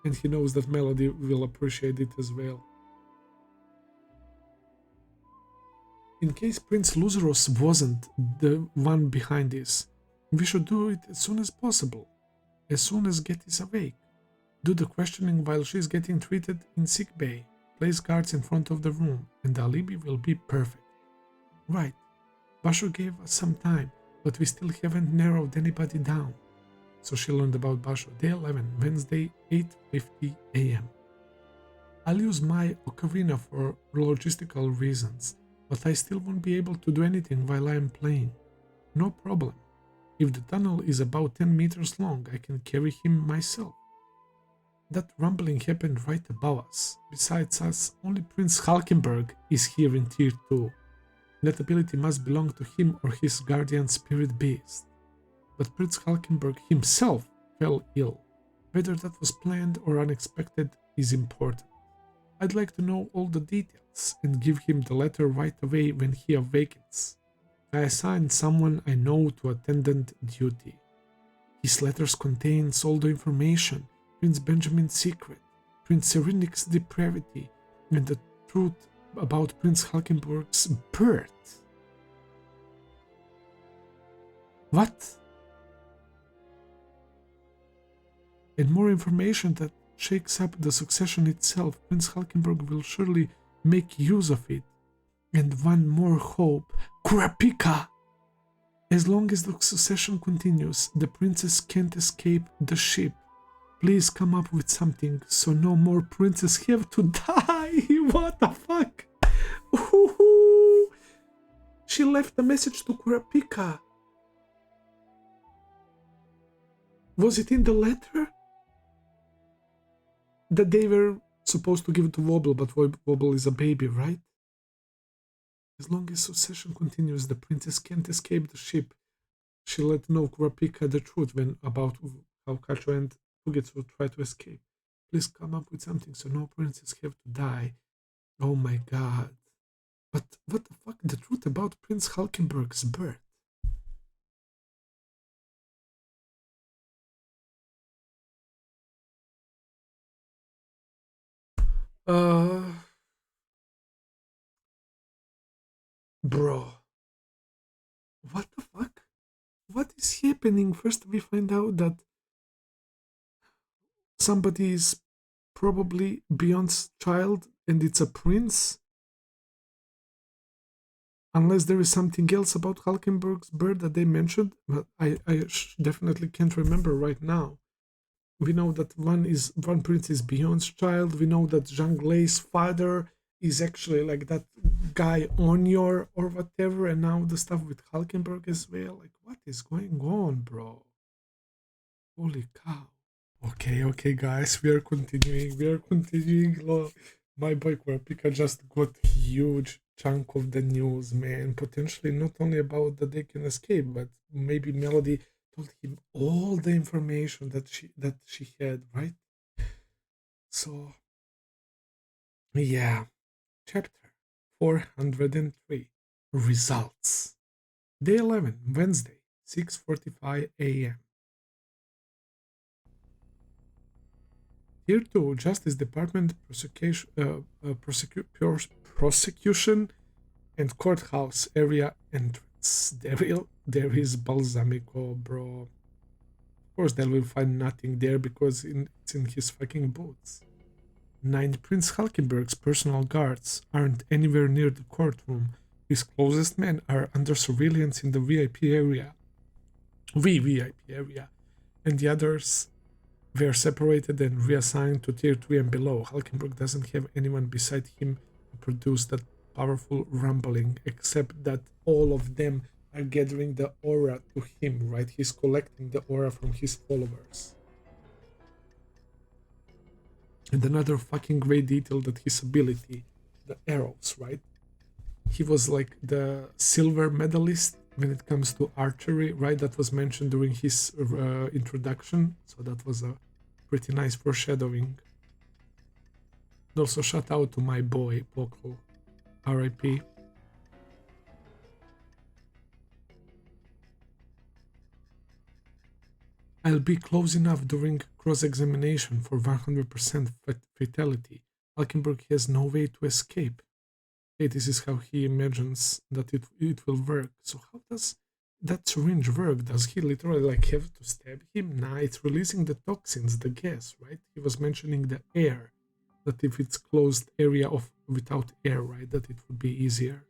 A: And he knows that Melody will appreciate it as well. In case Prince Luzeros wasn't the one behind this, we should do it as soon as possible, as soon as Get is awake. Do the questioning while she's getting treated in sickbay. Place guards in front of the room, and the alibi will be perfect. Right. Basho gave us some time, but we still haven't narrowed anybody down. So she learned about Basho. Day 11, Wednesday, 8:50 a.m. I'll use my ocarina for logistical reasons, but I still won't be able to do anything while I am playing. No problem. If the tunnel is about 10 meters long, I can carry him myself. That rumbling happened right above us. Besides us, only Prince Halkenburg is here in Tier 2. That ability must belong to him or his guardian spirit beast. But Prince Halkenburg himself fell ill. Whether that was planned or unexpected is important. I'd like to know all the details and give him the letter right away when he awakens. I assign someone I know to attendant duty. His letters contains all the information, Prince Benjamin's secret, Prince Serenik's depravity, and the truth about Prince Halkenburg's birth. What? And more information that shakes up the succession itself. Prince Halkenburg will surely make use of it. And one more hope, Kurapika! As long as the succession continues, the princess can't escape the ship. Please come up with something so no more princes have to die. What the fuck? Ooh. She left a message to Kurapika. Was it in the letter? That they were supposed to give it to Wobble, but Wobble is a baby, right? As long as succession continues, the princess can't escape the ship. She let know Kurapika the truth about how Kacho and Fugetsu try to escape. Please come up with something so no princess have to die. Oh my god. But what the fuck? The truth about Prince Halkenburg's birth. Bro. What the fuck? What is happening? First we find out that somebody is probably Beyond's child and it's a prince. Unless there is something else about Halkenburg's birth that they mentioned, but I definitely can't remember right now. We know that one prince is Beyond's child. We know that Zhanglei's father is actually like that guy Onyor or whatever, and now the stuff with Halkenburg as well. Like, what is going on, bro? Holy cow. Okay, guys, we are continuing. My boy Kurapika just got huge chunk of the news, man. Potentially not only about that they can escape, but maybe Melody told him all the information that she had, right? So yeah. Chapter 403. Results. Day 11, Wednesday, 6:45 a.m. Tier 2, Justice Department, Prosecution and Courthouse Area Entrance. There is Balsamico, bro. Of course, they will find nothing there because it's in his fucking boots. 9. Prince Halkenberg's personal guards aren't anywhere near the courtroom. His closest men are under surveillance in the VIP area. VVIP area. And the others were separated and reassigned to Tier 3 and below. Halkenberg doesn't have anyone beside him to produce that powerful rumbling, except that all of them are gathering the aura to him, right? He's collecting the aura from his followers. And another fucking great detail that his ability, the arrows, right? He was like the silver medalist when it comes to archery, right? That was mentioned during his introduction. So that was a pretty nice foreshadowing. And also shout out to my boy, Pokol. R.I.P. I'll be close enough during cross-examination for 100% fatality. Halkenburg has no way to escape. Okay, this is how he imagines that it will work. So how does that syringe work? Does he literally like have to stab him? Nah, it's releasing the toxins, the gas, right? He was mentioning the air. That if it's closed area without air, right, that it would be easier.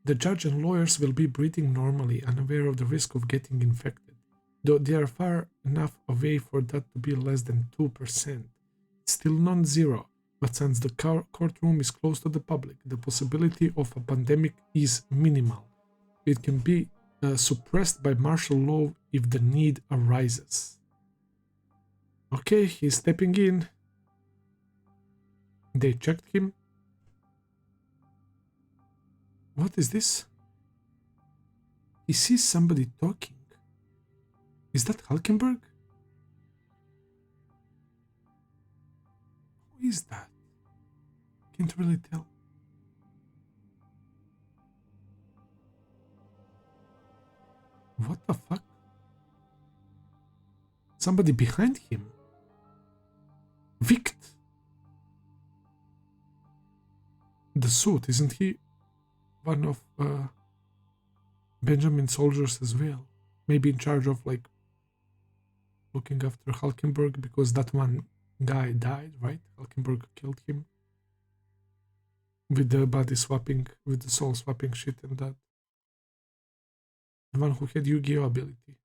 A: The judge and lawyers will be breathing normally, unaware of the risk of getting infected. Though they are far enough away for that to be less than 2%. It's still non-zero, but since the courtroom is closed to the public, the possibility of a pandemic is minimal. It can be suppressed by martial law if the need arises. Okay, he's stepping in. They checked him. What is this? He sees somebody talking. Is that Halkenburg? Who is that? Can't really tell. What the fuck? Somebody behind him. Vict. The suit, isn't he one of Benjamin's soldiers as well? Maybe in charge of like looking after Halkenburg, because that one guy died, right? Halkenburg killed him with the body swapping, with the soul swapping shit and that. The one who had Yu-Gi-Oh ability.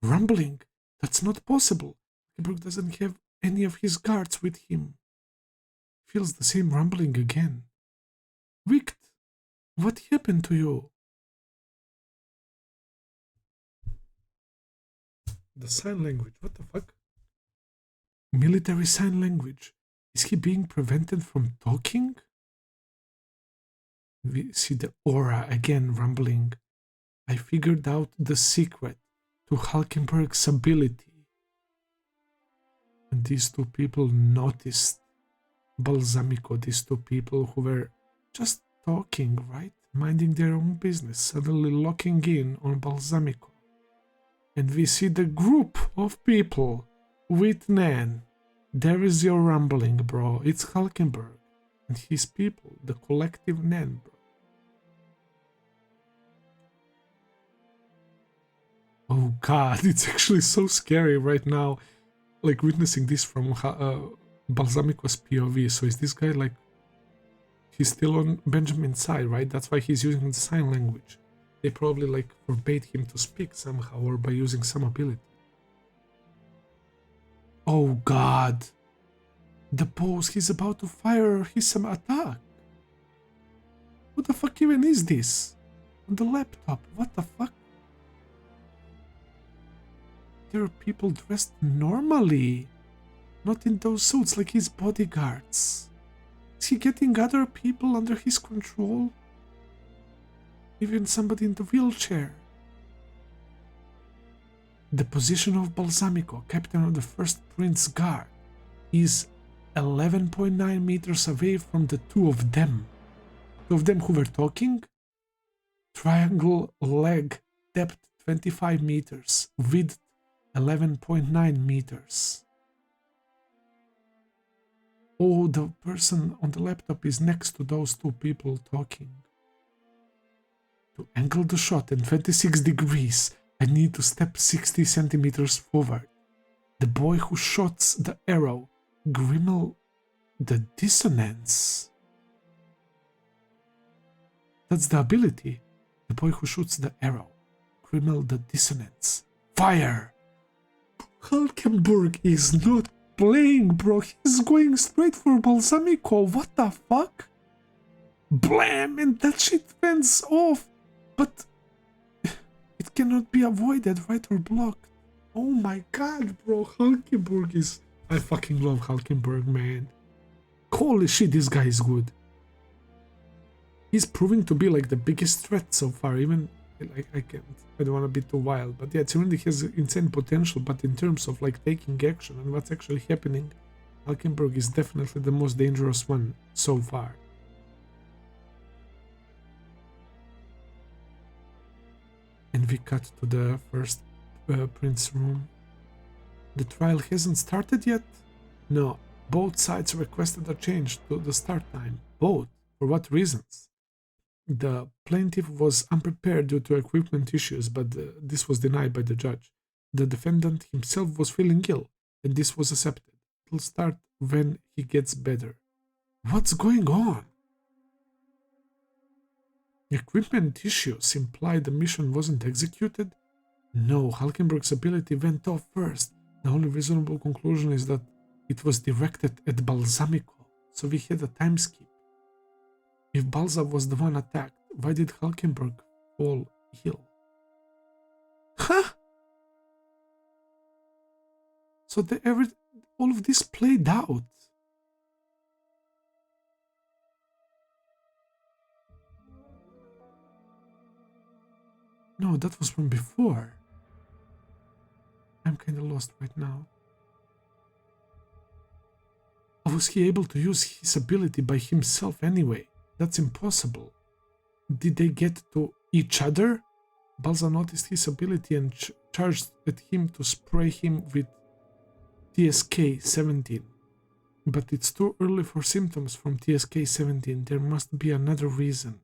A: Rumbling. That's not possible. Halkenburg doesn't have any of his guards with him. Feels the same rumbling again. Vict, what happened to you? The sign language, what the fuck? Military sign language. Is he being prevented from talking? We see the aura again rumbling. I figured out the secret to Halkenberg's ability. And these two people noticed Balsamico, these two people who were just talking, right? Minding their own business, suddenly locking in on Balsamico. And we see the group of people with Nan. There is your rumbling, bro. It's Halkenberg and his people, the collective Nan, bro. Oh god, it's actually so scary right now, like witnessing this from Balsamico's POV. So is this guy like, he's still on Benjamin's side, right? That's why he's using the sign language. They probably like forbade him to speak somehow or by using some ability. Oh god. The pose, he's about to fire his attack. What the fuck even is this? On the laptop, what the fuck? There are people dressed normally. Not in those suits like his bodyguards. Is he getting other people under his control? Even somebody in the wheelchair. The position of Balsamico, captain of the 1st Prince Guard, is 11.9 meters away from the two of them. Two of them who were talking. Triangle leg, depth 25 meters, width 11.9 meters. Oh, the person on the laptop is next to those two people talking. To angle the shot in 26 degrees, I need to step 60 centimeters forward. The boy who shoots the arrow, Grimmel the Dissonance. That's the ability. The boy who shoots the arrow, Grimmel the Dissonance. Fire! Halkenburg is not playing, bro. He's going straight for Balsamico. What the fuck? Blam! And that shit fends off. But it cannot be avoided, right, or blocked. Oh my god, bro. Halkenburg is... I fucking love Halkenburg, man. Holy shit, this guy is good. He's proving to be like the biggest threat so far. Even like I don't want to be too wild, but yeah, it really has insane potential. But in terms of like taking action and what's actually happening, Halkenburg is definitely the most dangerous one so far. And we cut to the 1st Prince room. The trial hasn't started yet? No, both sides requested a change to the start time. Both? For what reasons? The plaintiff was unprepared due to equipment issues, but this was denied by the judge. The defendant himself was feeling ill, and this was accepted. It'll start when he gets better. What's going on? Equipment issues imply the mission wasn't executed? No, Halkenberg's ability went off first. The only reasonable conclusion is that it was directed at Balsamico, so we had a time skip. If Balsa was the one attacked, why did Halkenberg fall ill? Huh? So all of this played out. No, that was from before. I'm kinda lost right now. How was he able to use his ability by himself anyway? That's impossible. Did they get to each other? Balsa noticed his ability and charged at him to spray him with TSK-17. But it's too early for symptoms from TSK-17. There must be another reason.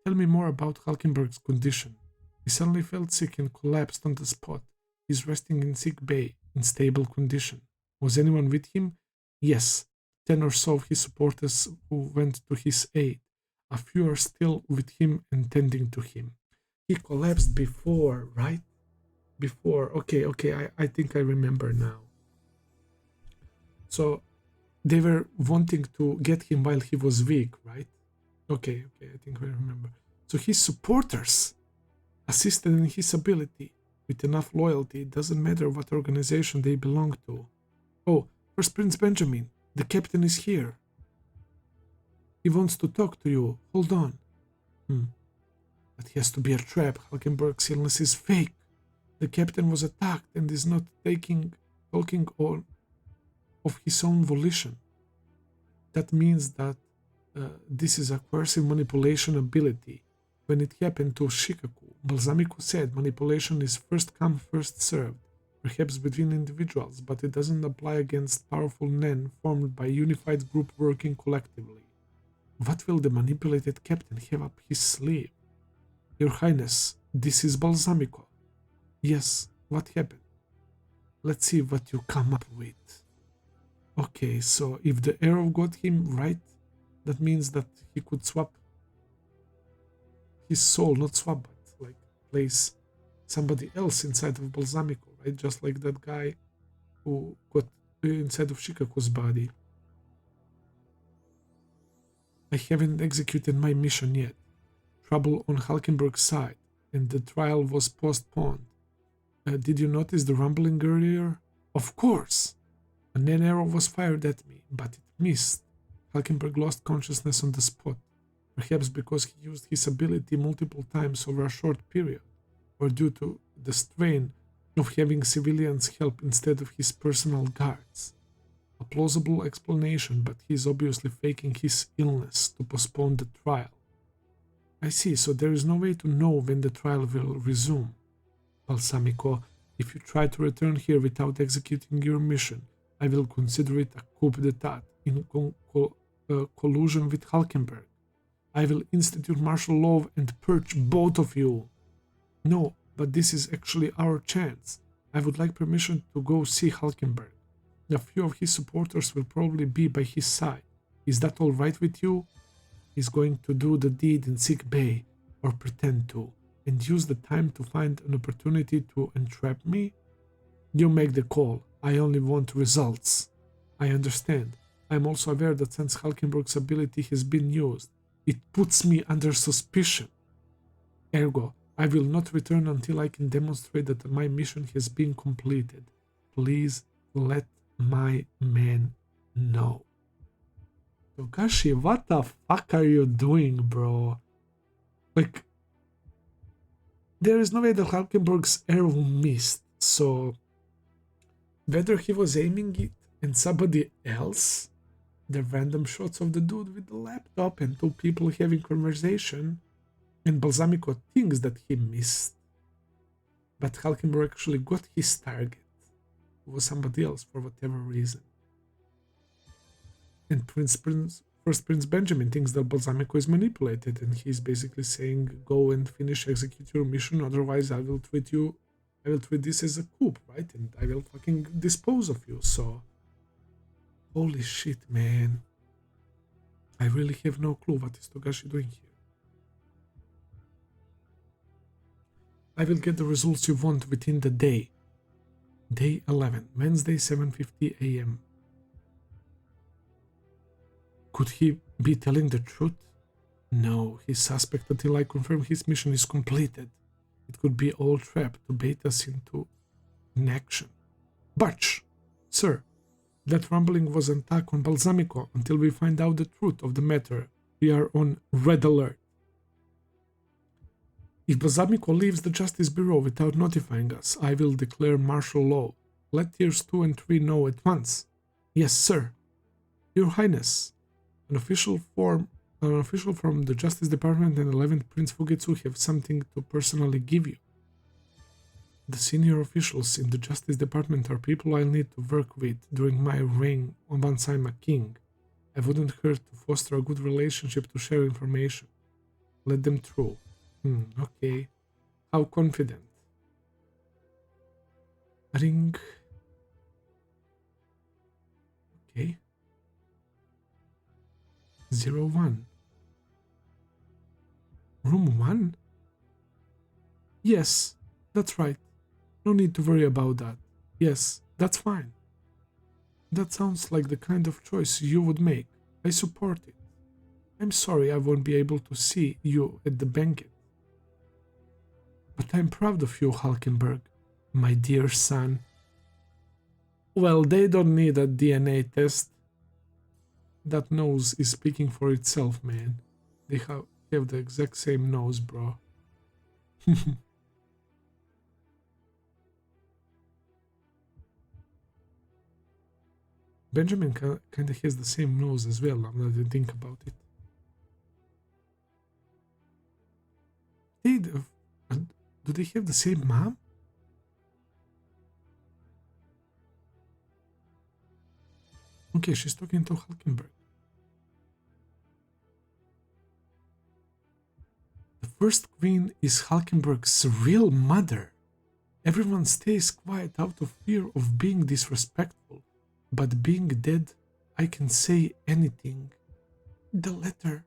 A: Tell me more about Halkenburg's condition. He suddenly felt sick and collapsed on the spot. He's resting in sick bay, in stable condition. Was anyone with him? Yes, 10 or so of his supporters who went to his aid. A few are still with him and tending to him. He collapsed before, right? Before. Okay, I think I remember now. So they were wanting to get him while he was weak, right? Okay, I think I remember. So his supporters assisted in his ability. With enough loyalty, it doesn't matter what organization they belong to. Oh, First Prince Benjamin, the captain is here. He wants to talk to you. Hold on. That has to be a trap. Halkenburg's illness is fake. The captain was attacked and is not talking on of his own volition. That means that this is a coercive manipulation ability. When it happened to Shikaku, Balsamico said manipulation is first come, first served, perhaps between individuals, but it doesn't apply against powerful Nen formed by a unified group working collectively. What will the manipulated captain have up his sleeve? Your Highness, this is Balsamico. Yes, what happened? Let's see what you come up with. Okay, so if the arrow got him right, that means that he could swap his soul, not swap, but like place somebody else inside of Balsamico, right? Just like that guy who got inside of Shikaku's body. I haven't executed my mission yet. Trouble on Halkenburg's side, and the trial was postponed. Did you notice the rumbling earlier? Of course! A Netero was fired at me, but it missed. Halkenburg lost consciousness on the spot, perhaps because he used his ability multiple times over a short period, or due to the strain of having civilians help instead of his personal guards. A plausible explanation, but he is obviously faking his illness to postpone the trial. I see, so there is no way to know when the trial will resume. Balsamico, if you try to return here without executing your mission, I will consider it a coup d'etat in collusion with Halkenberg. I will institute martial law and purge both of you. No, but this is actually our chance. I would like permission to go see Halkenberg. A few of his supporters will probably be by his side. Is that all right with you? He's going to do the deed in sick bay, or pretend to, and use the time to find an opportunity to entrap me? You make the call. I only want results. I understand. I am also aware that since Halkenburg's ability has been used, it puts me under suspicion. Ergo, I will not return until I can demonstrate that my mission has been completed. Please let my man know. Togashi, what the fuck are you doing, bro? Like, there is no way that Halkenburg's arrow missed, so whether he was aiming it and somebody else, the random shots of the dude with the laptop and two people having conversation, and Balsamico thinks that he missed, but Halkenburg actually got his target. It was somebody else for whatever reason. And First Prince Benjamin thinks that Balsamico is manipulated, and he's basically saying, go and execute your mission, otherwise I will treat this as a coup, right? And I will fucking dispose of you, so... Holy shit, man. I really have no clue what is Togashi doing here. I will get the results you want within the day. Day 11, Wednesday, 7:50 a.m. Could he be telling the truth? No, he's suspect until I confirm his mission is completed. It could be all trap to bait us into inaction. Butch! Sir, that rumbling was an attack on Balsamico until we find out the truth of the matter. We are on red alert. If Balsamico leaves the Justice Bureau without notifying us, I will declare martial law. Let tiers 2 and 3 know at once. Yes, sir. Your Highness, an official from the Justice Department and 11th Prince Fugetsu have something to personally give you. The senior officials in the Justice Department are people I'll need to work with during my reign once I'm a king. I wouldn't hurt to foster a good relationship to share information. Let them through. Okay. How confident? Ring. Okay. 01. Room 1? Yes, that's right. No need to worry about that. Yes, that's fine. That sounds like the kind of choice you would make. I support it. I'm sorry I won't be able to see you at the banquet. But I'm proud of you, Halkenburg, my dear son. Well, they don't need a DNA test. That nose is speaking for itself, man. They have the exact same nose, bro. Benjamin kind of has the same nose as well, now that I think about it. Do they have the same mom? Okay, she's talking to Halkenburg. The first queen is Halkenburg's real mother. Everyone stays quiet out of fear of being disrespectful. But being dead, I can say anything. The letter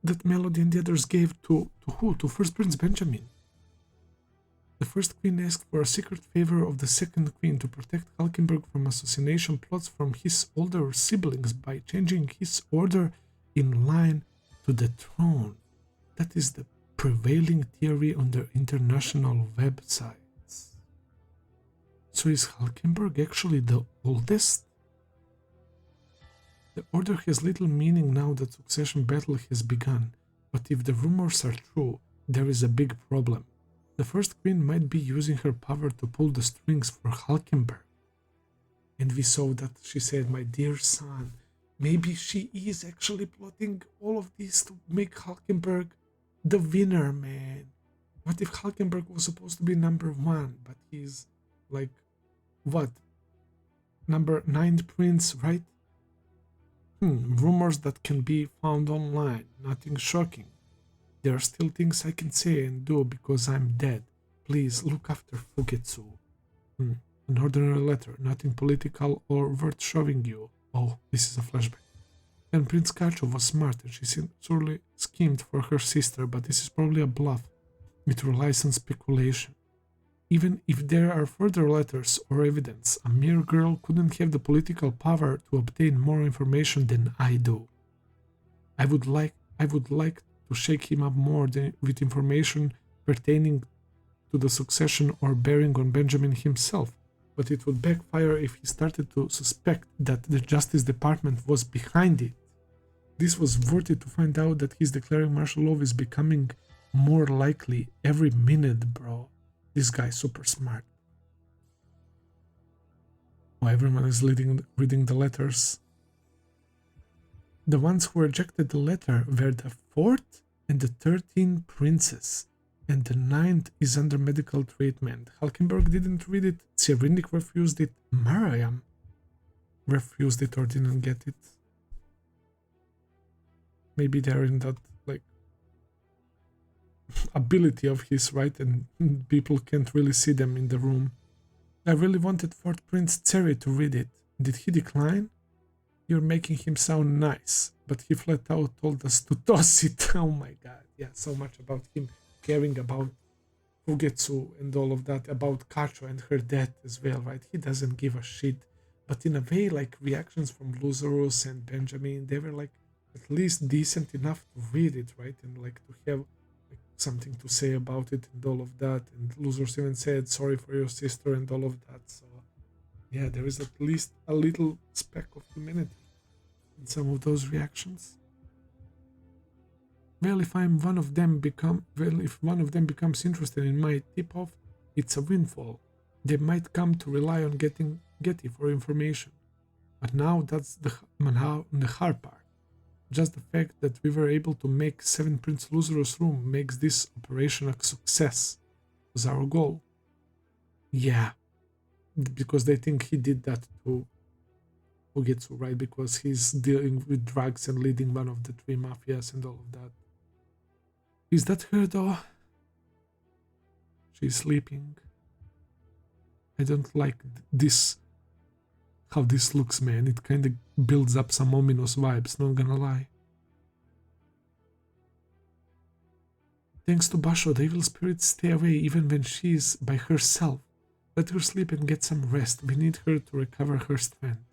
A: that Melody and the others gave to who? To First Prince Benjamin. The first queen asked for a secret favor of the second queen to protect Halkenburg from assassination plots from his older siblings by changing his order in line to the throne. That is the prevailing theory on the international websites. So is Halkenburg actually the oldest? The order has little meaning now that succession battle has begun, but if the rumors are true, there is a big problem. The first queen might be using her power to pull the strings for Halkenburg. And we saw that she said, my dear son, maybe she is actually plotting all of this to make Halkenburg the winner, man. What if Halkenburg was supposed to be number 1, but he's like, what? Number 9th prince, right? Rumors that can be found online, nothing shocking. There are still things I can say and do because I'm dead. Please look after Fugetsu. An ordinary letter, nothing political or worth showing you. Oh, this is a flashback. And Prince Kacho was smart and she surely schemed for her sister, but this is probably a bluff. It relies on speculation. Even if there are further letters or evidence, a mere girl couldn't have the political power to obtain more information than I do. I would like to shake him up more with information pertaining to the succession or bearing on Benjamin himself, but it would backfire if he started to suspect that the Justice Department was behind it. This was worth it to find out that he's declaring martial law is becoming more likely every minute, bro. This guy's super smart. Oh, everyone is reading the letters. The ones who rejected the letter were the 4th and the 13th princes, and the 9th is under medical treatment. Halkenburg didn't read it, Cyrindic refused it, Mariam refused it or didn't get it. Maybe they're in that, like, ability of his, right? And people can't really see them in the room. I really wanted 4th Prince Terry to read it. Did he decline? You're making him sound nice, but he flat out told us to toss it. Oh my god, yeah, so much about him caring about Fugetsu and all of that, about Kacho and her death as well, right? He doesn't give a shit. But in a way, like, reactions from Lazarus and Benjamin, they were like at least decent enough to read it, right? And like to have like something to say about it and all of that. And Lazarus even said sorry for your sister and all of that. So yeah, there is at least a little speck of humanity in some of those reactions. Well, if one of them becomes interested in my tip-off, it's a windfall. They might come to rely on Getty for information. But now that's the hard part. Just the fact that we were able to make 7 Prince Loser's room makes this operation a success. Was our goal. Yeah, because they think he did that to Fugetsu, right? Because he's dealing with drugs and leading one of the 3 mafias and all of that. Is that her though? She's sleeping. I don't like this, how this looks, man. It kind of builds up some ominous vibes, not gonna lie. Thanks to Basho, the evil spirits stay away even when she's by herself. Let her sleep and get some rest. We need her to recover her strength.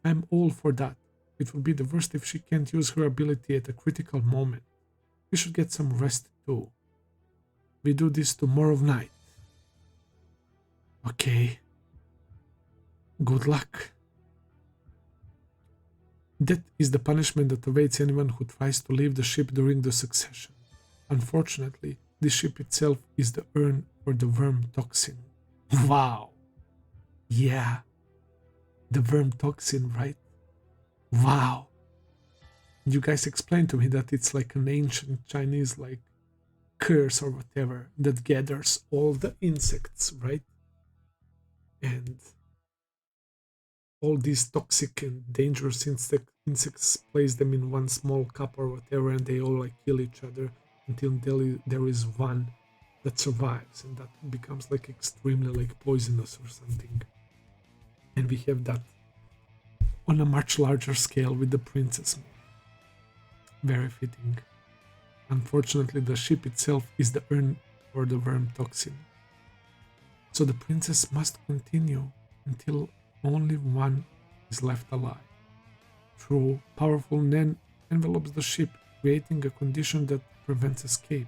A: I'm all for that. It would be the worst if she can't use her ability at a critical moment. We should get some rest too. We do this tomorrow night. Okay. Good luck. That is the punishment that awaits anyone who tries to leave the ship during the succession. Unfortunately, the ship itself is the urn for the worm toxin. Wow. Yeah. The worm toxin, right? Wow. You guys explained to me that it's like an ancient Chinese like curse or whatever that gathers all the insects, right? And all these toxic and dangerous insects, place them in one small cup or whatever, and they all like kill each other until there is one that survives, and that becomes like extremely like poisonous or something. And we have that on a much larger scale with the princess. Very fitting. Unfortunately, the ship itself is the urn for the worm toxin. So the princess must continue until only one is left alive. True, powerful Nen envelopes the ship, creating a condition that prevents escape.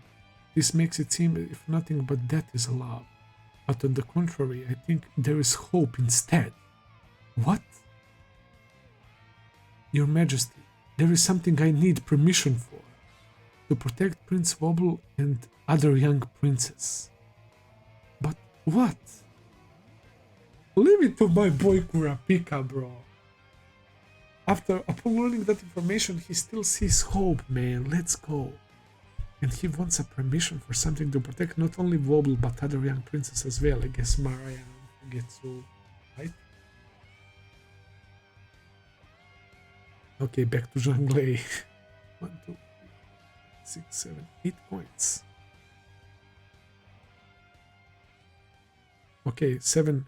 A: This makes it seem if nothing but death is allowed. But on the contrary, I think there is hope instead. What? Your Majesty, there is something I need permission for. To protect Prince Wobble and other young princes. But what? Leave it to my boy Kurapika, bro. Upon learning that information, he still sees hope, man. Let's go. And he wants a permission for something to protect not only Wobble but other young princes as well. I guess Mariah and Fugetsu, right? Okay, back to Zhanglei. 1, 2, 6, 7, 8 coins. Okay, 7.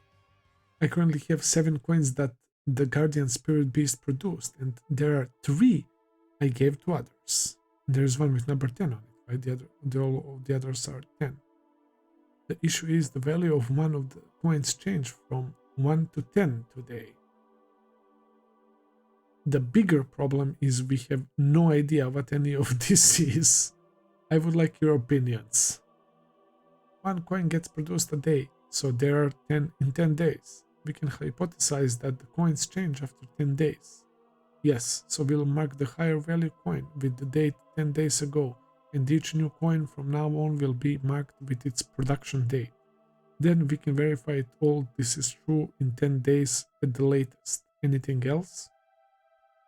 A: I currently have 7 coins that the Guardian Spirit Beast produced, and there are 3 I gave to others. There's one with number 10 on it, right? All of the others are 10. The issue is the value of one of the coins changed from 1 to 10 today. The bigger problem is we have no idea what any of this is. I would like your opinions. 1 coin gets produced a day, so there are 10 in 10 days. We can hypothesize that the coins change after 10 days. Yes, so we'll mark the higher value coin with the date 10 days ago, and each new coin from now on will be marked with its production date. Then we can verify it all this is true in 10 days at the latest. Anything else?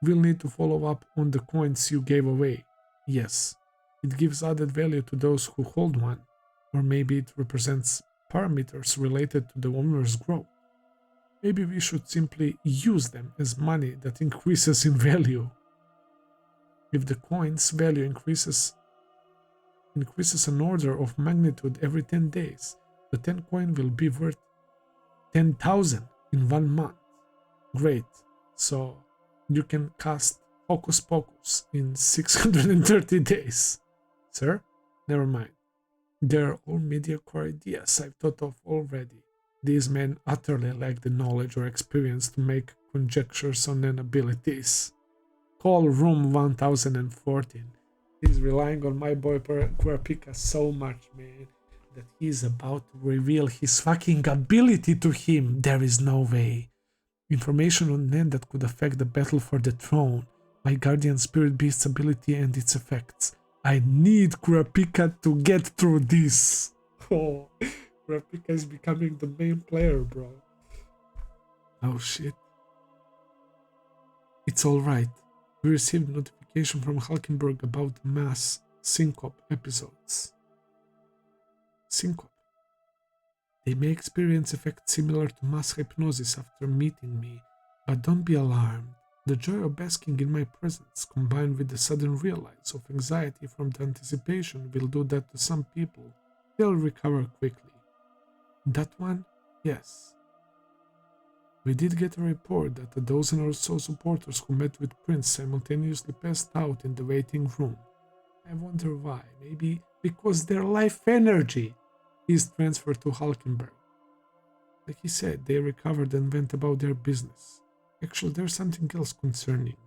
A: We'll need to follow up on the coins you gave away. Yes, it gives added value to those who hold one, or maybe it represents parameters related to the owner's growth. Maybe we should simply use them as money that increases in value. If the coin's value increases an order of magnitude every 10 days, the 10 coin will be worth 10,000 in 1 month. Great, so you can cast Hocus Pocus in 630 days. Sir? Never mind. They're all mediocre ideas I've thought of already. These men utterly lack the knowledge or experience to make conjectures on their abilities. Call room 1014. He's relying on my boy Kurapika so much, man, that he's about to reveal his fucking ability to him. There is no way. Information on Nen that could affect the battle for the throne, my guardian spirit beast's ability and its effects. I need Kurapika to get through this. Oh, Kurapika is becoming the main player, bro. Oh shit. It's alright. We received notification from Halkenburg about the mass syncope episodes. Syncope. They may experience effects similar to mass hypnosis after meeting me, but don't be alarmed. The joy of basking in my presence, combined with the sudden realize of anxiety from the anticipation, will do that to some people. They'll recover quickly. That one? Yes. We did get a report that a dozen or so supporters who met with Prince simultaneously passed out in the waiting room. I wonder why. Maybe because their life energy is transferred to Hulkenberg. Like he said, they recovered and went about their business. Actually, there's something else concerning.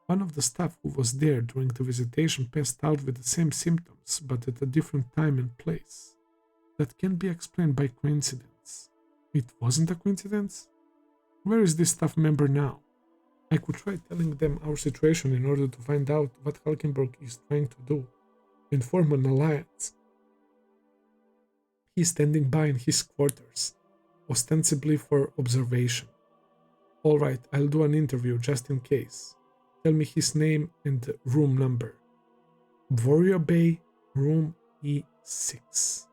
A: One of the staff who was there during the visitation passed out with the same symptoms, but at a different time and place. That can be explained by coincidence. It wasn't a coincidence? Where is this staff member now? I could try telling them our situation in order to find out what Halkenburg is trying to do, and form an alliance. He's standing by in his quarters, ostensibly for observation. Alright, I'll do an interview just in case. Tell me his name and room number. Warrior Bay, room E6.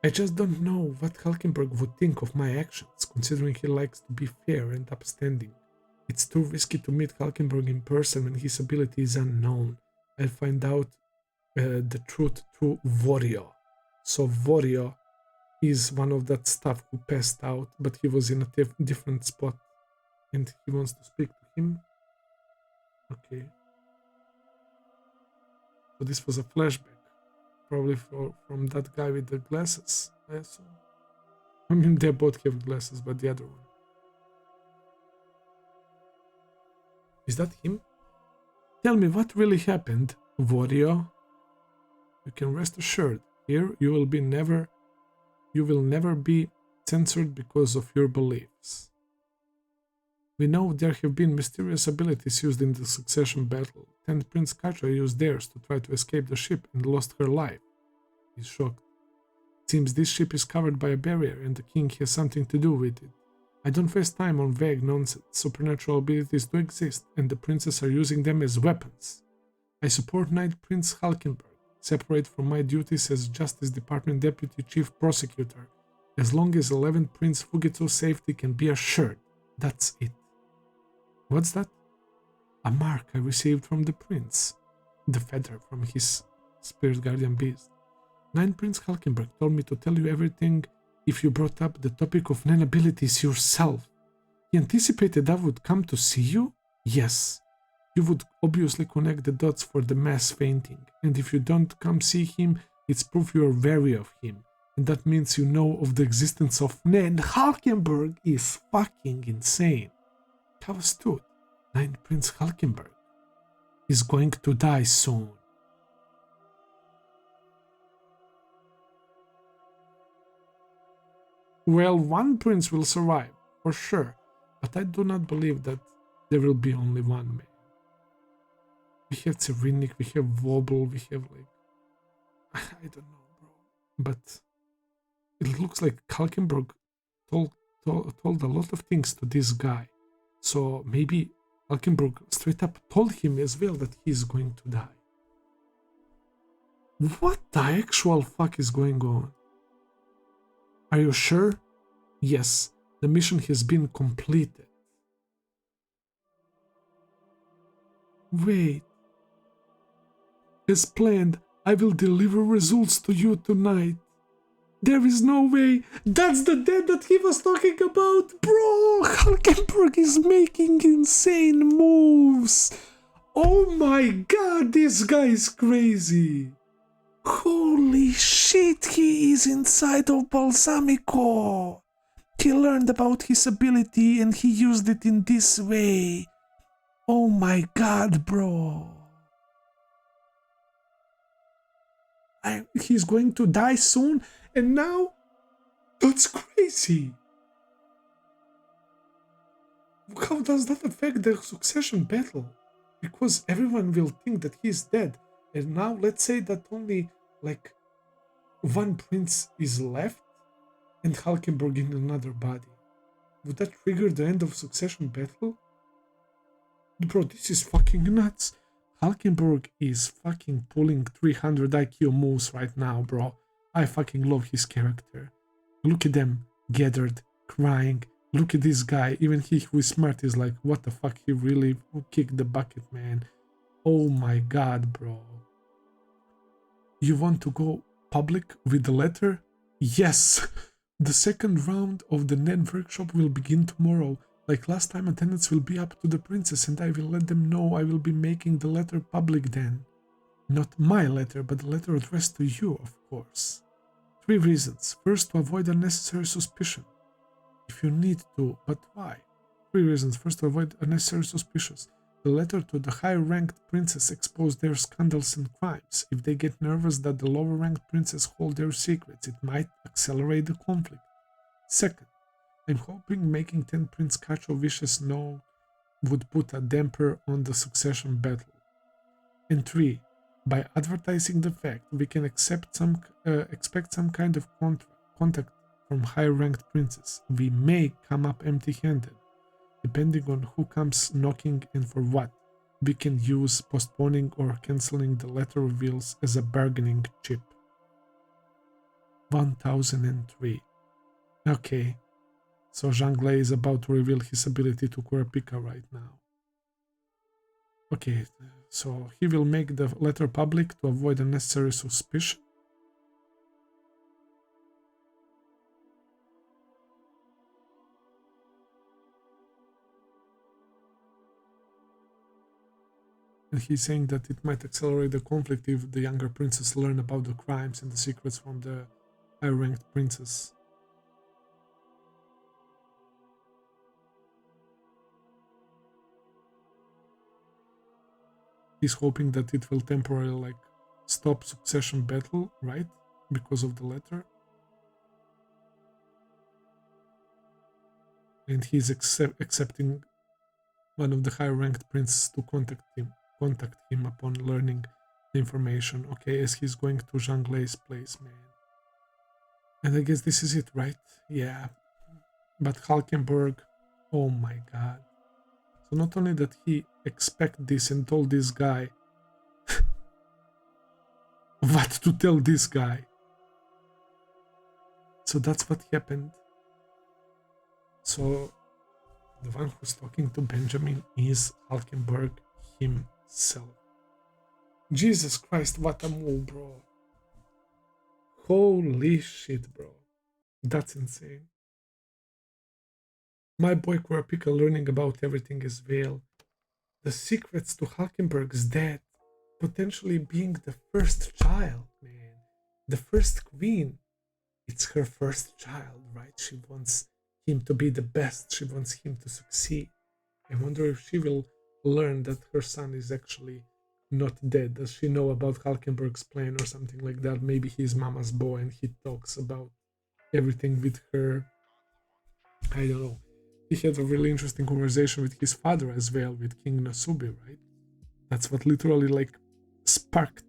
A: I just don't know what Halkenberg would think of my actions, considering he likes to be fair and upstanding. It's too risky to meet Halkenberg in person when his ability is unknown. I'll find out the truth through Warrior. So Warrior is one of that staff who passed out, but he was in a different spot. And he wants to speak to him. Okay. So this was a flashback. Probably from that guy with the glasses, I assume. I mean, they both have glasses, but the other one. Is that him? Tell me what really happened, Warrior. You can rest assured, here you will never be censored because of your beliefs. We know there have been mysterious abilities used in the succession battle. 10th Prince Kacho used theirs to try to escape the ship and lost her life. He's shocked. Seems this ship is covered by a barrier and the king has something to do with it. I don't waste time on vague nonsense. Supernatural abilities do exist and the princes are using them as weapons. I support Knight Prince Halkenburg, separate from my duties as Justice Department Deputy Chief Prosecutor, as long as 11th Prince Fugetsu's safety can be assured. That's it. What's that? A mark I received from the prince. The feather from his spirit guardian beast. 9th Prince Halkenberg told me to tell you everything if you brought up the topic of 9 abilities yourself. He anticipated I would come to see you? Yes. You would obviously connect the dots for the mass fainting, and if you don't come see him, it's proof you are wary of him, and that means you know of the existence of Nen. Halkenberg is fucking insane. How astute. 9th Prince Halkenberg is going to die soon. Well, one prince will survive, for sure, but I do not believe that there will be only one man. We have Cyrenik, we have Wobble, we have I don't know, bro. But it looks like Halkenberg told a lot of things to this guy. So maybe Halkenberg straight up told him as well that he's going to die. What the actual fuck is going on? Are you sure? Yes, the mission has been completed. Wait. As planned, I will deliver results to you tonight. There is no way. That's the dead that he was talking about. Bro, Halkenburg is making insane moves. Oh my god, this guy is crazy. Holy shit, he is inside of Balsamico. He learned about his ability and he used it in this way. Oh my god, bro. He's going to die soon, and now? That's crazy. How does that affect the succession battle? Because everyone will think that he's dead, And now let's say that only like one prince is left and Halkenburg in another body. Would that trigger the end of succession battle? Bro, this is fucking nuts. Halkenburg is fucking pulling 300 IQ moves right now, bro. I fucking love his character. Look at them, gathered, crying. Look at this guy. Even he who is smart is like, what the fuck, he really kicked the bucket, man. Oh my god, bro. You want to go public with the letter? Yes! The second round of the Net workshop will begin tomorrow. Like last time, attendance will be up to the princess and I will let them know I will be making the letter public then. Not my letter, but the letter addressed to you, of course. 3 reasons. First, to avoid unnecessary suspicion. If you need to, but why? 3 reasons. First, to avoid unnecessary suspicions. The letter to the high-ranked princess exposed their scandals and crimes. If they get nervous that the lower-ranked princess hold their secrets, it might accelerate the conflict. Second, I'm hoping making 10 Prince Kacho wishes known would put a damper on the succession battle. And 3, by advertising the fact, we can expect some kind of contact from high-ranked princes. We may come up empty-handed. Depending on who comes knocking and for what, we can use postponing or cancelling the letter reveals as a bargaining chip. 1003. Okay, so Zhangle is about to reveal his ability to Kurapika right now. Okay, so he will make the letter public to avoid unnecessary suspicion. And he's saying that it might accelerate the conflict if the younger princes learn about the crimes and the secrets from the high-ranked princes. He's hoping that it will temporarily stop succession battle, right? Because of the letter. And he's accepting one of the high-ranked princes to contact him upon learning the information. Okay, as he's going to Zhanglei's place, man. And I guess this is it, right? Yeah. But Halkenburg, oh my god. So not only that he expect this and told this guy what to tell this guy. So that's what happened. So the one who's talking to Benjamin is Halkenburg himself. Jesus Christ, what a move, bro. Holy shit, bro. That's insane. My boy Kurapika learning about everything as well. The secrets to Halkenburg's death. Potentially being the first child, man. The first queen. It's her first child, right? She wants him to be the best. She wants him to succeed. I wonder if she will learn that her son is actually not dead. Does she know about Halkenburg's plan or something like that? Maybe he's mama's boy and he talks about everything with her. I don't know. He had a really interesting conversation with his father as well, with King Nasubi, right? That's what literally sparked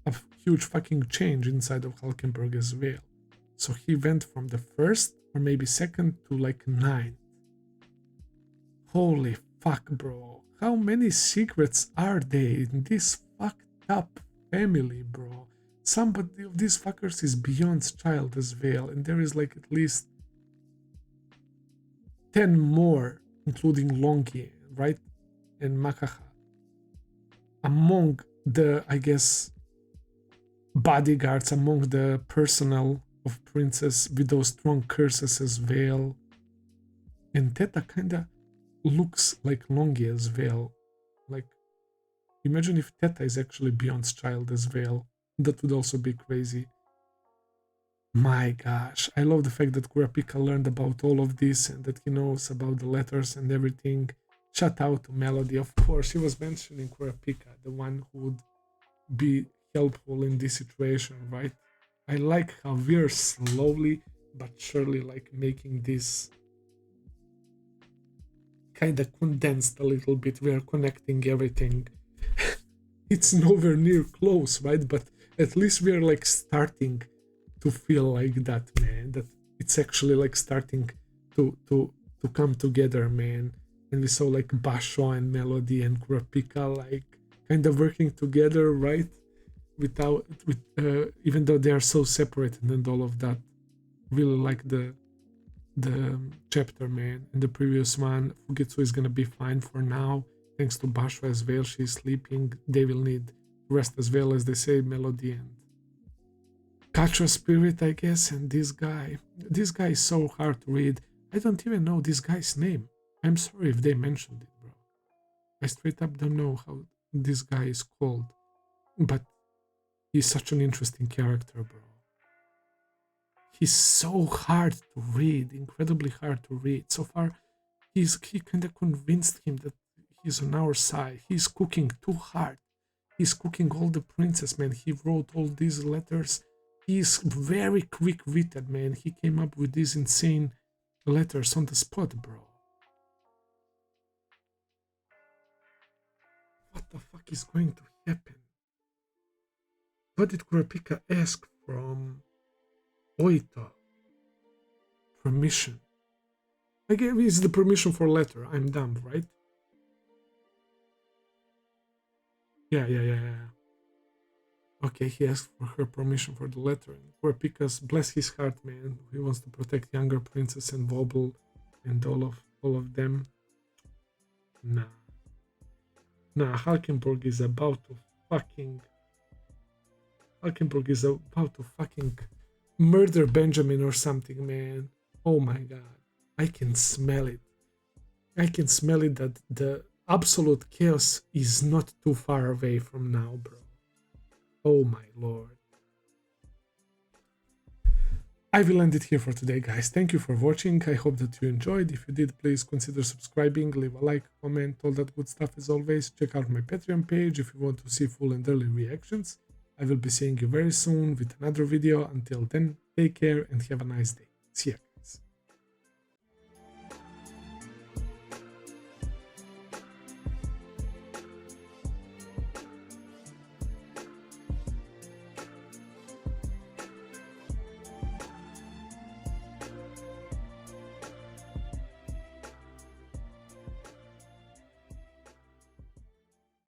A: a huge fucking change inside of Halkenburg as well. So he went from the first or maybe second to 9th. Holy fuck, bro. How many secrets are there in this fucked up family, bro? Somebody of these fuckers is Beyond's child as well, and there is at least 10 more, including Longi, right? And Makaha. Among the, I guess, bodyguards, among the personnel of Princess with those strong curses as well. And Teta kinda looks like Longi as well. Imagine if Teta is actually Beyond's child as well. That would also be crazy. My gosh, I love the fact that Kurapika learned about all of this and that he knows about the letters and everything. Shout out to Melody, of course. She was mentioning Kurapika, the one who would be helpful in this situation, right? I like how we're slowly but surely making this kind of condensed a little bit. We're connecting everything. it's nowhere near close, right? But at least we are like starting to feel like that, man, that it's actually like starting to come together, man. And we saw like Basho and Melody and Kurapika like kind of working together, right? Without with even though they are so separated and all of that. Really like the chapter, man. In the previous one, Fugetsu is gonna be fine for now, thanks to Basho as well. She's sleeping. They will need rest as well, as they say, Melody and Kacho spirit, I guess. And this guy is so hard to read. I don't even know this guy's name. I'm sorry if they mentioned it, bro. I straight up don't know how this guy is called, but he's such an interesting character, bro. He's so hard to read, incredibly hard to read. So far, he kind of convinced him that he's on our side. He's cooking too hard. He's cooking all the princess, man. He wrote all these letters. He's very quick-witted, man. He came up with these insane letters on the spot, bro. What the fuck is going to happen? What did Kurapika ask from Oita? Permission. I gave is the permission for letter. I'm dumb, right? Yeah. Okay, he asked for her permission for the letter. And Kurapika's, bless his heart, man. He wants to protect younger princess and Wobble and all of them. Nah, Halkenburg is about to fucking murder Benjamin or something, man. Oh my god. I can smell it. That the absolute chaos is not too far away from now, bro. Oh my lord. I will end it here for today, guys. Thank you for watching. I hope that you enjoyed. If you did, please consider subscribing, leave a like, comment, all that good stuff as always. Check out my Patreon page if you want to see full and early reactions. I will be seeing you very soon with another video. Until then, take care and have a nice day. See ya.